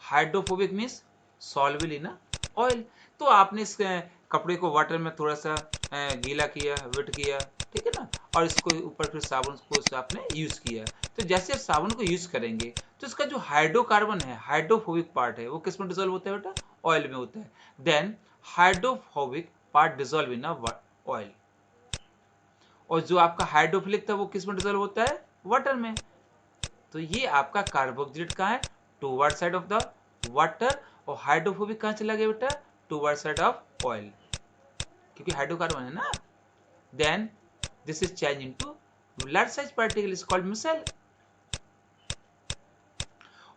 hydrophobic means soluble in a oil। तो आपने इस कपड़े को water में थोड़ा सा गीला किया, वेट किया, ठीक है ना, और इसको ऊपर फिर साबुन को आपने यूज किया। तो जैसे आप साबुन को यूज करेंगे तो इसका जो हाइड्रोकार्बन है हाइड्रोफोबिक पार्ट है वो किस में डिजोल्व होता है बेटा ऑयल में होता है। Then hydrophobic part dissolve in oil, और जो आपका हाइड्रोफिलिक था वो किस में डिजोल्व होता है वाटर में। तो ये आपका कार्बोक्सिलेट कहाँ है toward side of the water, और हाइड्रोफोबिक कहाँ चला गया बेटा टूवर्ड साइड ऑफ ऑयल, क्योंकि हाइड्रोकार्बन है ना। Then this is change into large size particle is called micelle.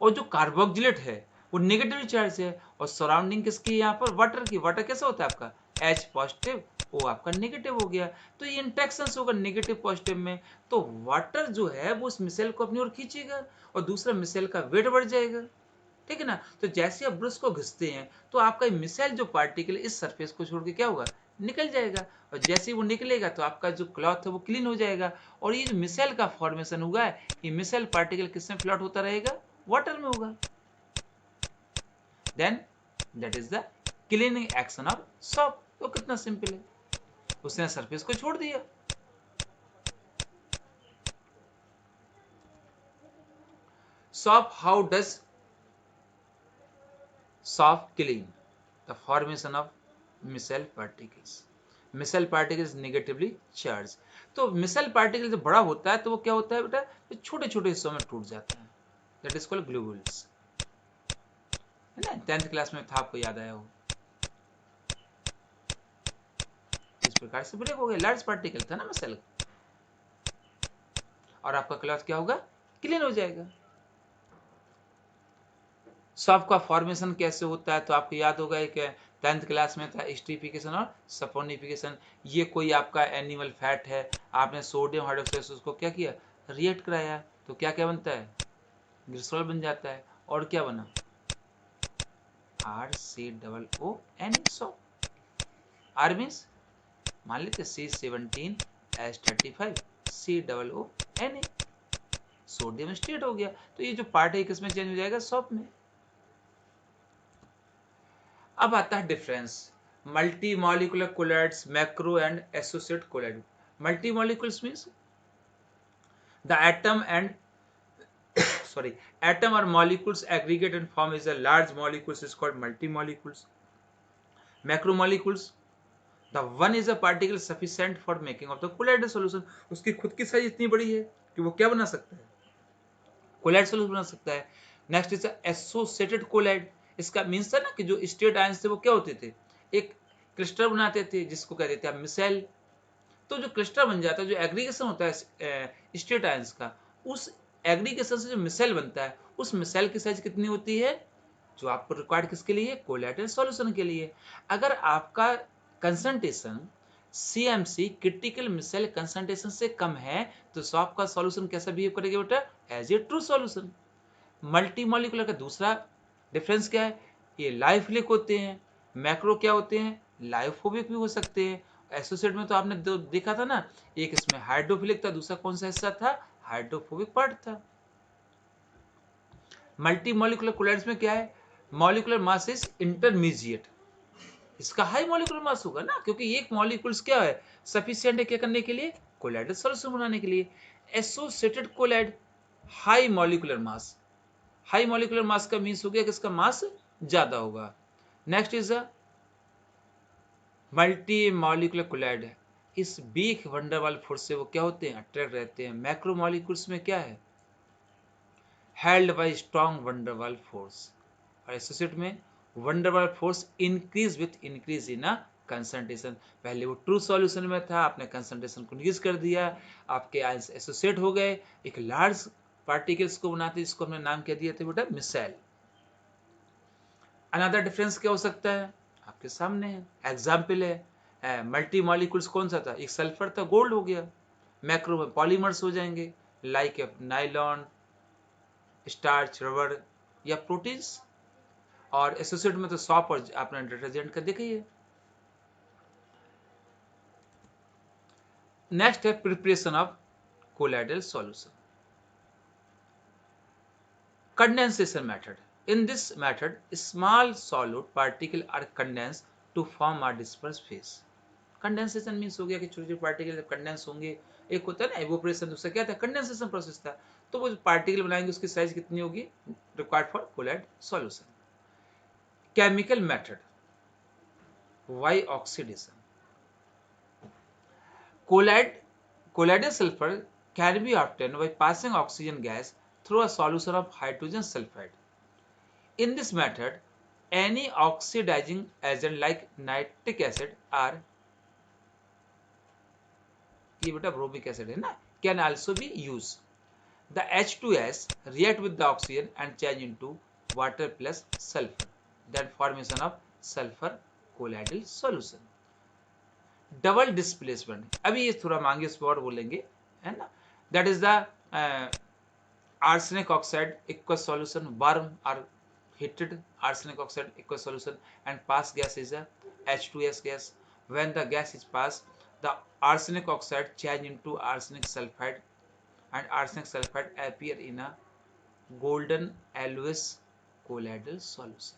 और जो कार्बोक्सिलेट है वो नेगेटिव चार्ज है, और सराउंडिंग किसकी है यहाँ पर वाटर की। वाटर कैसा होता है आपका H पॉजिटिव, वो आपका नेगेटिव हो गया, तो ये इंट्रैक्शन होगा नेगेटिव पॉजिटिव में, तो वाटर जो है वो उस मिसाइल को अपनी ओर खींचेगा और दूसरा मिसाइल का वेट बढ़ जाएगा, ठीक है ना। तो जैसे आप ब्रश को घिसते हैं तो आपका मिसाइल जो पार्टिकल इस सरफेस को छोड़ के क्या होगा निकल जाएगा, और जैसे ही वो निकलेगा तो आपका जो क्लॉथ है वो क्लीन हो जाएगा। और ये जो मिसाइल का फॉर्मेशन हुआ है ये मिसाइल पार्टिकल किसमें फ्लोट होता रहेगा वाटर में होगा। Then that is the cleaning action of soap. तो कितना सिंपल है, उसने सरफेस को छोड़ दिया। Soap how does soft clean the formation of missile particles. Micelle particles negatively charge. तो मिसल पार्टिकल जब बड़ा होता है तो वो क्या होता है बेटा, छोटे छोटे हिस्सों में टूट जाता है, दैट इज कॉल्ड ग्लोबुल्स, है ना, 10th क्लास में था, आपको याद आया हो। इस प्रकार से ब्रेक हो गया, लार्ज पार्टिकल था ना मिसल, और आपका क्लॉथ क्या होगा, क्लीन हो जाएगा। सॉफ्ट का फॉर्मेशन कैसे होता है, तो आपको याद होगा एक 10th क्लास में था, स्ट्रीफिकेशन और सपोनिफिकेशन। ये कोई आपका एनिमल फैट है, आपने सोडियम हाइड्रोक्साइड उसको क्या किया, रिएक्ट कराया, तो क्या क्या बनता है, ग्लिसरॉल बन जाता है, और क्या बना, RCOON, सॉफ्ट। आर मीन्स मान लेते C17H35 COONA, सोडियम स्टेट हो गया, तो ये जो पार्ट है किसमें चेंज हो जाएगा, सॉफ्ट में। अब आता है difference, multi molecular colloids, macro and associate colloid. Multi molecules means the atom and sorry, atom or molecules aggregate and form is a large molecules is called multi molecules. Macromolecules, the one is a particle sufficient for making of the colloidal solution, उसकी खुद की size इतनी बड़ी है कि वो क्या बना सकता है, कोलाइड सोल्यूशन बना सकता है। नेक्स्ट इज एसोसिएटेड कोलाइड, इसका मीन्स था ना कि जो स्टेट आयंस थे वो क्या होते थे, एक क्लस्टर बनाते थे जिसको कहते थे मिसेल। तो जो क्लस्टर बन जाता है, जो एग्रीगेशन होता है स्टेट आयंस का, उस एग्रीगेशन से जो मिसेल बनता है, उस मिसेल की साइज कितनी होती है, जो आपको रिक्वायर्ड किसके लिए, कोलाइडल सॉल्यूशन के लिए। अगर आपका concentration CMC critical micelle concentration से कम है तो सॉफ्ट का सॉल्यूशन कैसा बिहेव करेगा बेटा, as a true solution. Multi molecular का दूसरा डिफरेंस क्या है, ये लाइफिलिक होते हैं, मैक्रो क्या होते हैं, लाइफोबिक भी हो सकते हैं। एसोसिएट में तो आपने देखा था ना, एक इसमें हाइड्रोफिलिक था, दूसरा कौन सा हिस्सा था, हाइड्रोफोबिक पार्ट था। मल्टी मॉलिकुलर कोलाइड्स में क्या है, मॉलिकुलर मास इज इंटरमीडिएट, इसका हाई मॉलिकुलर मास होगा ना, क्योंकि एक मॉलिक्यूल्स क्या है, सफिशिएंट है क्या करने के लिए, कोलाइडल सॉल्यूशन बनाने के लिए। Associated colloid high molecular mass, high molecular mass का मीन्स हो गया कि इसका मास ज्यादा होगा। Next is a multi molecular colloid, इस वीक वंडरवाल फोर्स से वो क्या होते हैं, अट्रैक्ट रहते हैं। मैक्रो मॉलिक्यूल्स में क्या है, held by strong van der Waals force, और एसोसिएट में van der Waals force increase with increase in a concentration. पहले वो ट्रू सॉल्यूशन में था, आपने कंसंट्रेशन को इंक्रीज कर दिया, आपके आयंस एसोसिएट हो गए, एक लार्ज पार्टिकल्स को बनाते, जिसको हमने नाम कह दिया था बेटा मिसाइल। अनदर डिफरेंस क्या हो सकता है, आपके सामने है, एग्जाम्पल है, मल्टी मॉलिक्यूल्स कौन सा था, एक सल्फर था, गोल्ड हो गया। मैक्रो में पॉलीमर्स हो जाएंगे, लाइक नाइलॉन, स्टार्च, रबर या प्रोटीन्स। और एसोसिएट में तो सॉप और आपने डिटर्जेंट का देखा ही है। नेक्स्ट है preparation of colloidal solution, condensation method. In this method small solute particle are condense to form a disperse phase. Condensation means हो गया कि छोटे छोटे पार्टिकल कंडेंस होंगे, एक होता है ना एवोपरेशन, दूसरा क्या था, कंडेंसेशन प्रोसेस था। तो वो जो पार्टिकल बनाएंगे उसकी साइज कितनी होगी, required for colloid solution. Chemical method, by oxidation, colloidal sulfur can be obtained by passing oxygen gas through a solution of hydrogen sulfide. In this method, any oxidizing agent like nitric acid or ये बेटा bromic acid है ना, can also be used. The H2S react with the oxygen and change into water plus sulfur. Then formation of sulfur colloidal solution. Double displacement, अभी ये थोड़ा मांगे इस पर बोलेंगे, है ना। That is the arsenic oxide aqueous solution, warm or heated arsenic oxide aqueous solution and pass gas is a H2S gas. When the gas is passed, the arsenic oxide change into arsenic sulfide and arsenic sulfide appear in a golden alloys colloidal solution.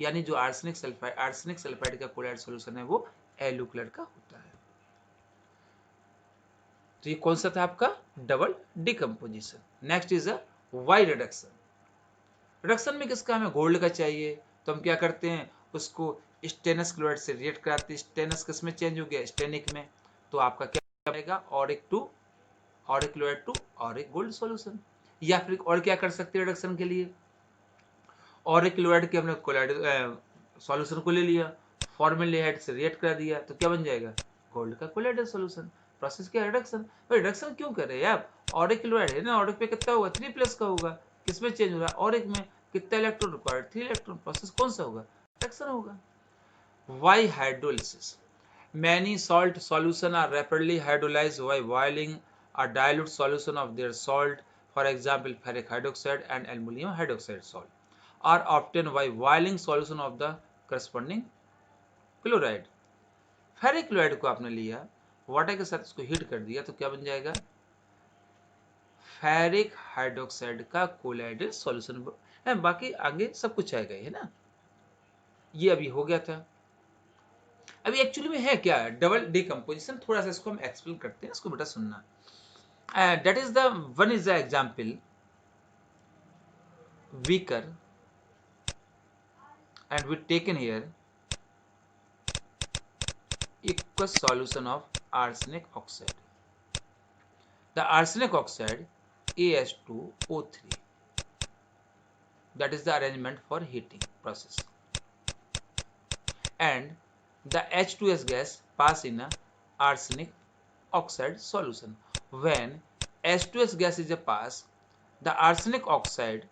यानी जो arsenic sulphide का colloid solution है वो yellow colour का होता है। तो ये कौन सा था आपका, double decomposition. Next is a by reduction. Reduction में किसका, हमें गोल्ड का चाहिए, तो हम क्या करते हैं, उसको स्टेनस क्लोराइड से रिएक्ट कराते हैं। स्टेनस किस में चेंज हो गया, स्टेनिक में, तो आपका क्या बनेगा, auric to auric chloride to auric gold solution. या फिर और क्या कर सकते हैं रिडक्शन के लिए, ऑरिक क्लोराइड के हमने कोलाइड सॉल्यूशन को ले लिया, फॉर्मेल्डिहाइड से रिएक्ट करा दिया, तो क्या बन जाएगा, गोल्ड का कोलाइडल सॉल्यूशन। प्रोसेस क्या, रिडक्शन। तो रिडक्शन क्यों कर रहे हैं आप, ऑरिक क्लोराइड है ना, ऑरिक पे कितना होगा, 3+ का होगा, किसमें चेंज हो रहा है, ऑरिक में, कितना इलेक्ट्रॉन रिक्वायर्ड, 3 इलेक्ट्रॉन, प्रोसेस कौन सा होगा, रिडक्शन होगा। By hydrolysis, many salt solutions are rapidly hydrolyzed by boiling a dilute solution of their salt, for example ferric hydroxide and aluminum hydroxide salt are obtained by boiling solution of the corresponding chloride। Ferric chloride को आपने लिया, water के साथ इसको heat कर दिया, तो क्या बन जाएगा, फेरिक हाइड्रोक्साइड का कोलाइडल सॉल्यूशन है। बाकी आगे सब कुछ आएगा, है ना, ये अभी हो गया था। अभी एक्चुअली में है क्या डबल डिकम्पोजिशन, थोड़ा सा इसको हम एक्सप्लेन करते हैं, इसको बेटा सुनना। That is the one is the example, weaker and we taken here aqueous solution of arsenic oxide. The arsenic oxide AS2O3, that is the arrangement for heating process, and the H2S gas pass in a arsenic oxide solution. When H2S gas is a pass, the arsenic oxide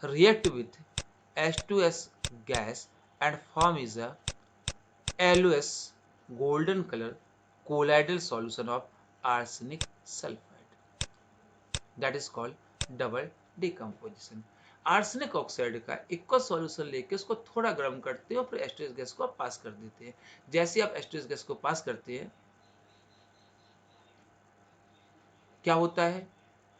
react with H2S gas and form is a LOS golden color colloidal solution of arsenic sulfide, that is called double decomposition। Arsenic oxide का equal solution लेके उसको थोड़ा गर्म करते हैं और फिर H2S gas को आप पास कर देते हैं। जैसे आप H2S गैस को पास करते हैं, क्या होता है,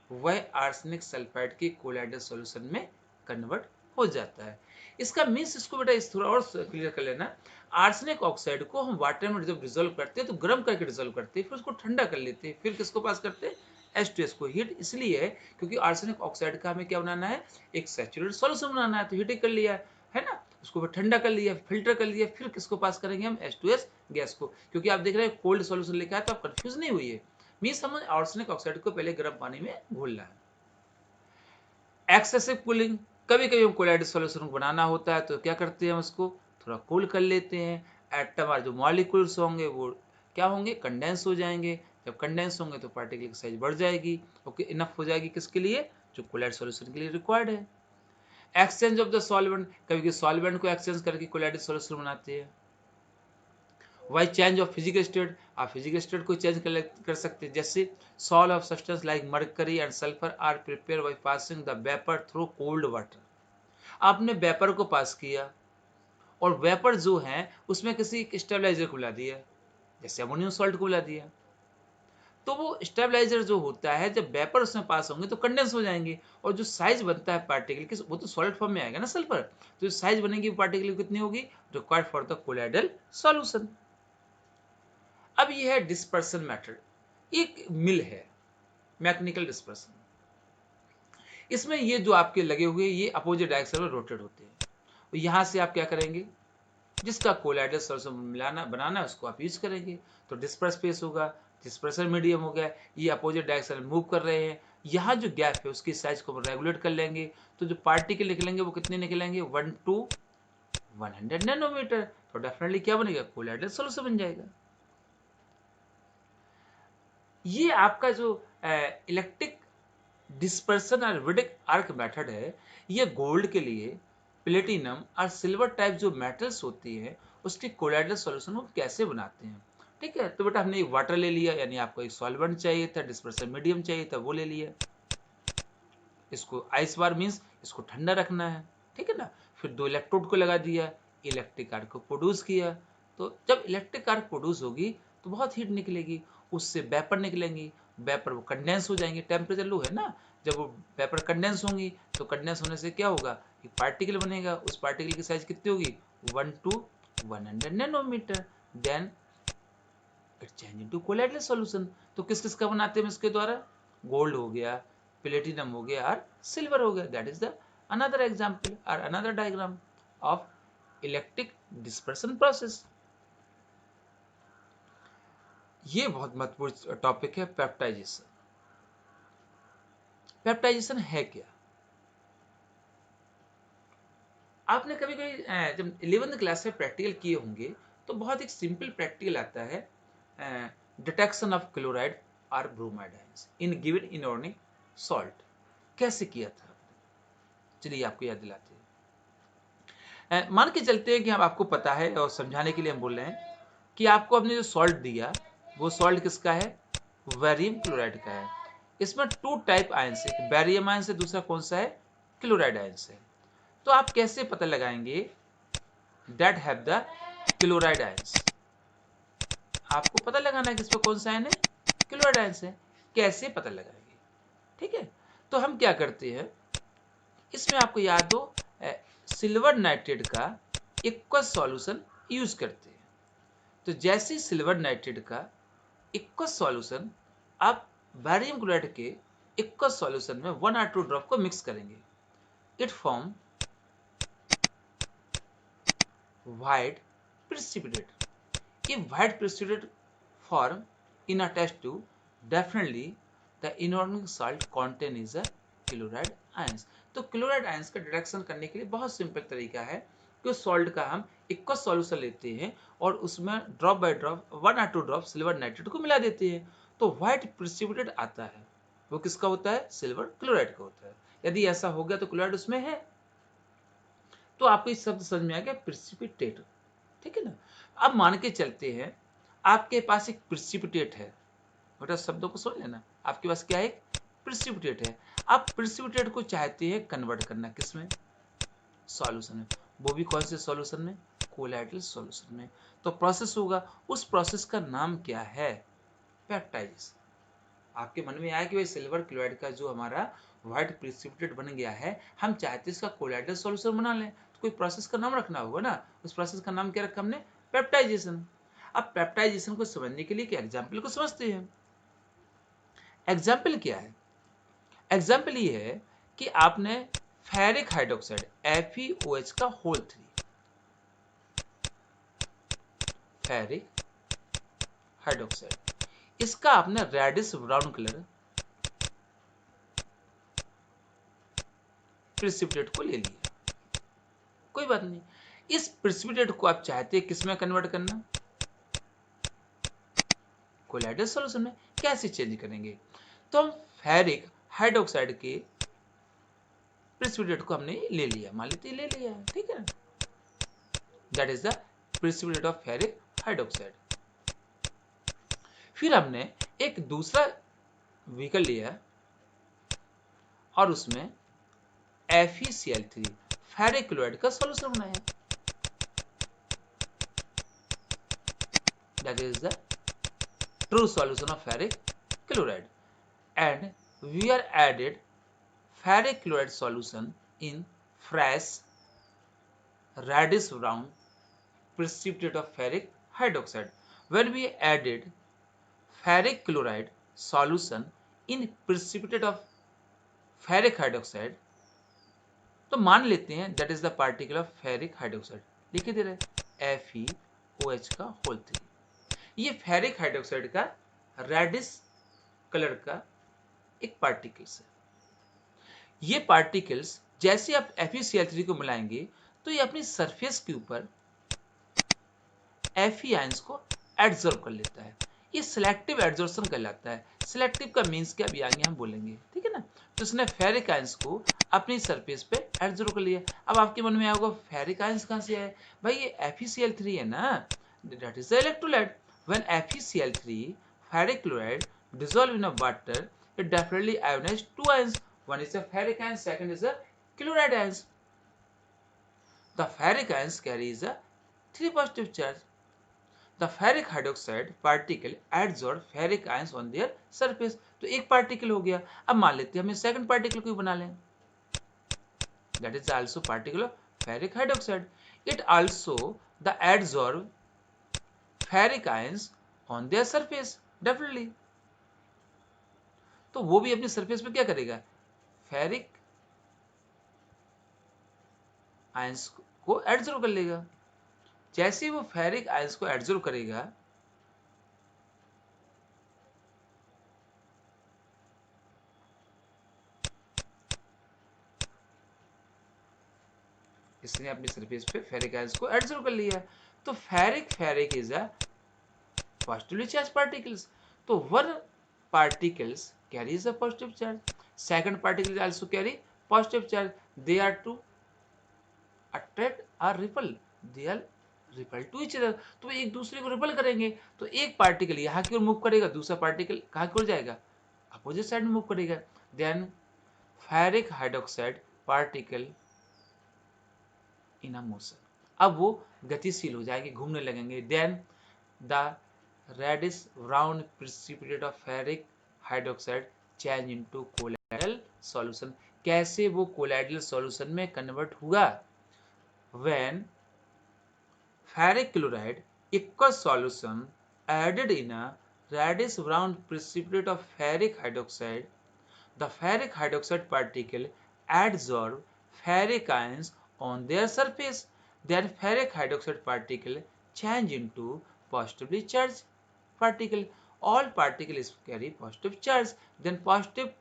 वह आर्सेनिक सल्फाइड के कोलाइडल सॉल्यूशन में कन्वर्ट हो जाता है। इसका मीन्स, इसको बेटा इस थोड़ा और क्लियर कर लेना, आर्सेनिक ऑक्साइड को हम वाटर में जब डिजोल्व करते हैं तो गर्म करके डिजोल्व करते हैं, फिर उसको ठंडा कर लेते हैं, फिर किसको पास करते हैं, H2S को। हीट इसलिए है क्योंकि आर्सेनिक ऑक्साइड का हमें क्या बनाना है, एक सैचुरेटेड सॉल्यूशन बनाना है, तो हीटिंग कर लिया है ना, उसको फिर ठंडा कर लिया, फिल्टर कर लिया, फिर किसको पास करेंगे हम, H2S गैस को। क्योंकि आप देख रहे हैं कोल्ड सॉल्यूशन लिखा है तो आप कंफ्यूज नहीं हुई है, मीन्स हमें आर्सेनिक ऑक्साइड को पहले गर्म पानी में घोलना है। एक्सेसिव कूलिंग, कभी कभी हम कोलाइडल सॉल्यूशन बनाना होता है तो क्या करते हैं, हम उसको थोड़ा कूल कर लेते हैं, एटम और जो मॉलिक्यूल्स होंगे वो क्या होंगे, कंडेंस हो जाएंगे। जब कंडेंस होंगे तो पार्टिकल की साइज बढ़ जाएगी, ओके, इनफ हो जाएगी किसके लिए, जो कोलाइडल सॉल्यूशन के लिए रिक्वायर्ड है। एक्सचेंज ऑफ द सॉल्वेंट, कभी सॉल्वेंट को एक्सचेंज करके कोलाइडल सॉल्यूशन बनाते हैं। By change of physical state, आप फिजिकल स्टेट को चेंज कर सकते हैं, जैसे sol of substance like mercury and sulphur are prepare by passing the vapour through cold water. आपने वेपर को पास किया और वेपर जो है उसमें किसी स्टेबलाइजर को मिला दिया, जैसे अमोनियम सॉल्ट को मिला दिया, तो वो स्टेबलाइजर जो होता है जब वेपर उसमें पास होंगे तो कंडेंस हो जाएंगे, और जो साइज बनता है पार्टिकल की वो तो सॉलिड फॉर्म में आएगा ना सल्फर, तो जो साइज बनेगी पार्टिकल कितनी होगी, required for the colloidal solution. अब ये है डिस्पर्सन मेथड, एक मिल है मैकेनिकल डिस्पर्सन। इसमें ये जो आपके लगे हुए ये अपोजिट डायरेक्शन में रोटेट होते हैं, तो यहां से आप क्या करेंगे, जिसका कोलाइडल सॉल्यूशन मिलाना बनाना है उसको आप यूज करेंगे, तो डिस्पर्स स्पेस होगा, डिस्पर्सन मीडियम हो गया, ये अपोजिट डायरेक्शन में मूव कर रहे हैं, यहाँ जो गैप है उसकी साइज को रेगुलेट कर लेंगे, तो जो पार्टिकल निकलेंगे वो कितने निकलेंगे, 1 to 100 नैनोमीटर, तो डेफिनेटली क्या बनेगा, कोलाइडल सॉल्यूशन बन जाएगा। ये आपका जो इलेक्ट्रिक डिस्पर्सन और विडिक आर्क मेथड है, ये गोल्ड के लिए प्लेटिनम और सिल्वर टाइप जो मेटल्स होती है उसके कोलाइडल सॉल्यूशन को कैसे बनाते हैं। ठीक है, तो बेटा हमने एक वाटर ले लिया, यानी आपको एक सॉल्वेंट चाहिए था, डिस्पर्सन मीडियम चाहिए था, वो ले लिया, इसको आइस बार मीन्स इसको ठंडा रखना है, ठीक है ना, फिर 2 इलेक्ट्रोड को लगा दिया, इलेक्ट्रिक आर्क को प्रोड्यूस किया, तो जब इलेक्ट्रिक आर्क प्रोड्यूस होगी तो बहुत हीट निकलेगी, उससे वेपर निकलेंगी, वेपर वो कंडेंस हो जाएंगे, टेम्परेचर लो है ना, जब वो वेपर कंडेंस होंगी तो कंडेंस होने से क्या होगा, एक पार्टिकल बनेगा, उस पार्टिकल की साइज कितनी होगी, 1 to 100 nanometre, then it change into colloidal solution. तो किस किस का बनाते हैं इसके द्वारा, गोल्ड हो गया, प्लेटिनम हो गया और सिल्वर हो गया, that is the another example or another diagram of electric dispersion process. ये बहुत महत्वपूर्ण टॉपिक है पेप्टाइजेशन। पेप्टाइजेशन है क्या? आपने कभी कभी जब 11th क्लास में प्रैक्टिकल किए होंगे तो बहुत एक सिंपल प्रैक्टिकल आता है, डिटेक्शन ऑफ क्लोराइड और bromide ions in given inorganic salt. कैसे किया था? चलिए आपको याद दिलाते हैं। मान के चलते हैं कि हम आपको पता है और समझाने के लिए हम बोल रहे हैं कि आपको अपने जो सॉल्ट दिया वो सॉल्ट किसका है? बैरियम क्लोराइड का है। इसमें टू टाइप आयंस है, एक बैरियम आयंस है, दूसरा कौन सा है? क्लोराइड आयंस है। तो आप कैसे पता लगाएंगे that have the chloride ions? आपको पता लगाना है कि इसमें कौन सा आयन है? क्लोराइड आयंस है। कैसे पता लगाएंगे? ठीक है, तो हम क्या करते हैं, इसमें आपको याद हो सिल्वर नाइट्रेट का एक्वस सॉल्यूशन यूज करते हैं। तो जैसे सिल्वर नाइट्रेट का एक्वस सॉल्यूशन आप बैरियम क्लोराइड के एक्वस सॉल्यूशन में 1 or 2 ड्रॉप को मिक्स करेंगे, it form white precipitate. If white precipitate form in a test tube, definitely the inorganic salt content is a chloride ions. तो chloride ions का detection करने के लिए बहुत सिंपल तरीका है कि उस सॉल्ट का हम एक्वस सॉल्यूशन लेते हैं और उसमें drop by drop 1 or 2 drop silver nitrate को मिला देते हैं, तो व्हाइट प्रिसिपिटेट आता है। वो किसका होता है? सिल्वर क्लोराइड का होता है। यदि ऐसा हो गया तो क्लोराइड उसमें है। तो आपको इस शब्द समझ में आ गया, प्रिसिपिटेट। ठीक है ना? अब मान के चलते हैं आपके पास एक प्रिसिपिटेट है, बेटा शब्दों को सुन लेना, आपके पास क्या है? एक प्रिसिपिटेट है। आप प्रिसिपिटेट को चाहते हैं कन्वर्ट करना किसमें? सॉल्यूशन में। वो भी कौन से सॉल्यूशन में? कोलाइडल सॉल्यूशन में। तो प्रोसेस होगा, उस प्रोसेस का नाम क्या है? पेप्टाइजेशन। आपके मन में आया कि भाई सिल्वर क्लोराइड का जो हमारा व्हाइट प्रिसिपिटेट बन गया है, हम चाहते हैं इसका कोलाइडल सॉल्यूशन बना लें, तो कोई प्रोसेस का नाम रखना होगा ना। उस प्रोसेस का नाम क्या रखा हमने? पेप्टाइजेशन। अब पेप्टाइजेशन को समझने के लिए एक एग्जाम्पल को समझते हैं। एग्जाम्पल क्या है? एग्जाम्पल ये है कि आपने फेरिक हाइड्रोक्साइड FeOH का होल 3, फेरिक हाइड्रोक्साइड, इसका आपने रेडिश ब्राउन कलर प्रिसिपिटेट को ले लिया, कोई बात नहीं। इस प्रिसिपिटेट को आप चाहते हैं किस में कन्वर्ट करना? कोलाइडल सॉल्यूशन में। कैसे चेंज करेंगे? तो हम फेरिक हाइड्रोक्साइड के प्रिसिपिटेट को हमने ले लिया, मान लेते ले लिया है, ठीक है ना? That is the precipitate of ferric hydroxide. फिर हमने एक दूसरा व्हीकल लिया और उसमें FeCl3 फेरिक क्लोराइड का सॉल्यूशन बनाया, that is the true solution of ferric chloride, and we are added ferric chloride solution in fresh reddish brown precipitate of ferric hydroxide. When we added ferric chloride solution in precipitate of ferric hydroxide, तो मान लेते हैं that is the particle of ferric hydroxide, लिख दे रहे FeOH का whole 3। ये ferric hydroxide का reddish colour का एक पार्टिकल्स है। ये पार्टिकल्स जैसे आप FeCl3 को मिलाएंगे तो ये अपनी सरफेस के ऊपर Fe आयंस को एब्जॉर्ब कर लेता है। ये सिलेक्टिव एब्जॉर्प्शन कहलाता है। सिलेक्टिव का मीन्स क्या, अभी आगे हम बोलेंगे, ठीक है ना? तो इसने फेरिक आयंस को अपनी सरफेस पे एब्जॉर्ब कर लिया। अब आपके मन में आएगा फेरिक आयंस कहां से आए? भाई ये FeCl3 है ना, that is the electrolyte. When FeCl3 ferric chloride dissolve in a water, it definitely ionize two ions. One is a ferric ion, second is a chloride ions. The ferric ions carries a 3 positive charge. The ferric hydroxide particle adsorb ferric ions on their surface. तो एक particle हो गया। अब मान लेते हैं हमें second particle को बना लें, that is also particle of ferric hydroxide. It also the adsorb ferric ions on their surface, definitely. तो वो भी अपनी सरफेस पे क्या करेगा? फेरिक आयंस को एब्जॉर्ब कर लेगा। जैसे ही वो फेरिक आयंस को एब्जॉर्ब करेगा, इसने अपनी सरफेस पे फेरिक आयंस को एब्जॉर्ब कर लिया। तो ferric is a positively charged particles. So one particles carries a positive charge. Second particle also carry positive charge. They are to attract or repel. They are repel to each other. तो एक दूसरे को ripple करेंगे। तो एक particle यहाँ की ओर move करेगा, दूसरा पार्टिकल कहाँ की ओर जाएगा, अपोजिट साइड में मूव करेगा। Then ferric hydroxide particle in a motion, अब वो गतिशील हो जाएंगे, घूमने लगेंगे। Then the reddish brown precipitate of ferric hydroxide change into colloidal solution। कैसे वो colloidal solution में कन्वर्ट हुआ? when ferric chloride aqueous solution added in a reddish brown precipitate of ferric hydroxide, the ferric hydroxide particle adsorb ferric ions on their surface. Then ferric hydroxide particle change into positively charged particle. All particles carry positive charge. Then positive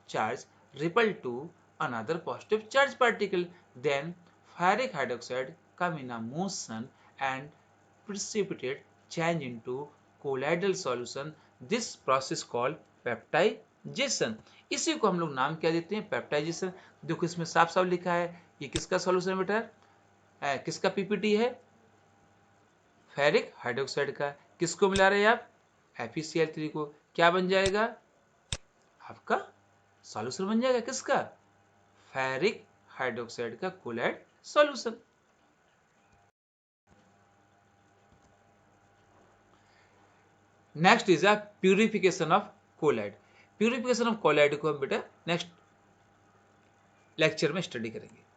charge repel to another positive charge particle. Then ferric hydroxide come in a motion and precipitate change into colloidal solution. This process called peptization. इसी को हम लोग नाम क्या देते हैं? Peptization. देखो इसमें साफ साफ लिखा है, ये किसका सॉल्यूशन बेटा? किसका पीपीटी है? फेरिक हाइड्रोक्साइड का। किसको मिला रहे हैं आप? FeCl3 को। क्या बन जाएगा? आपका सॉल्यूशन बन जाएगा किसका? फेरिक हाइड्रोक्साइड का colloid solution. Next is a purification of colloid. Purification of colloid को हम बेटा नेक्स्ट लेक्चर में स्टडी करेंगे।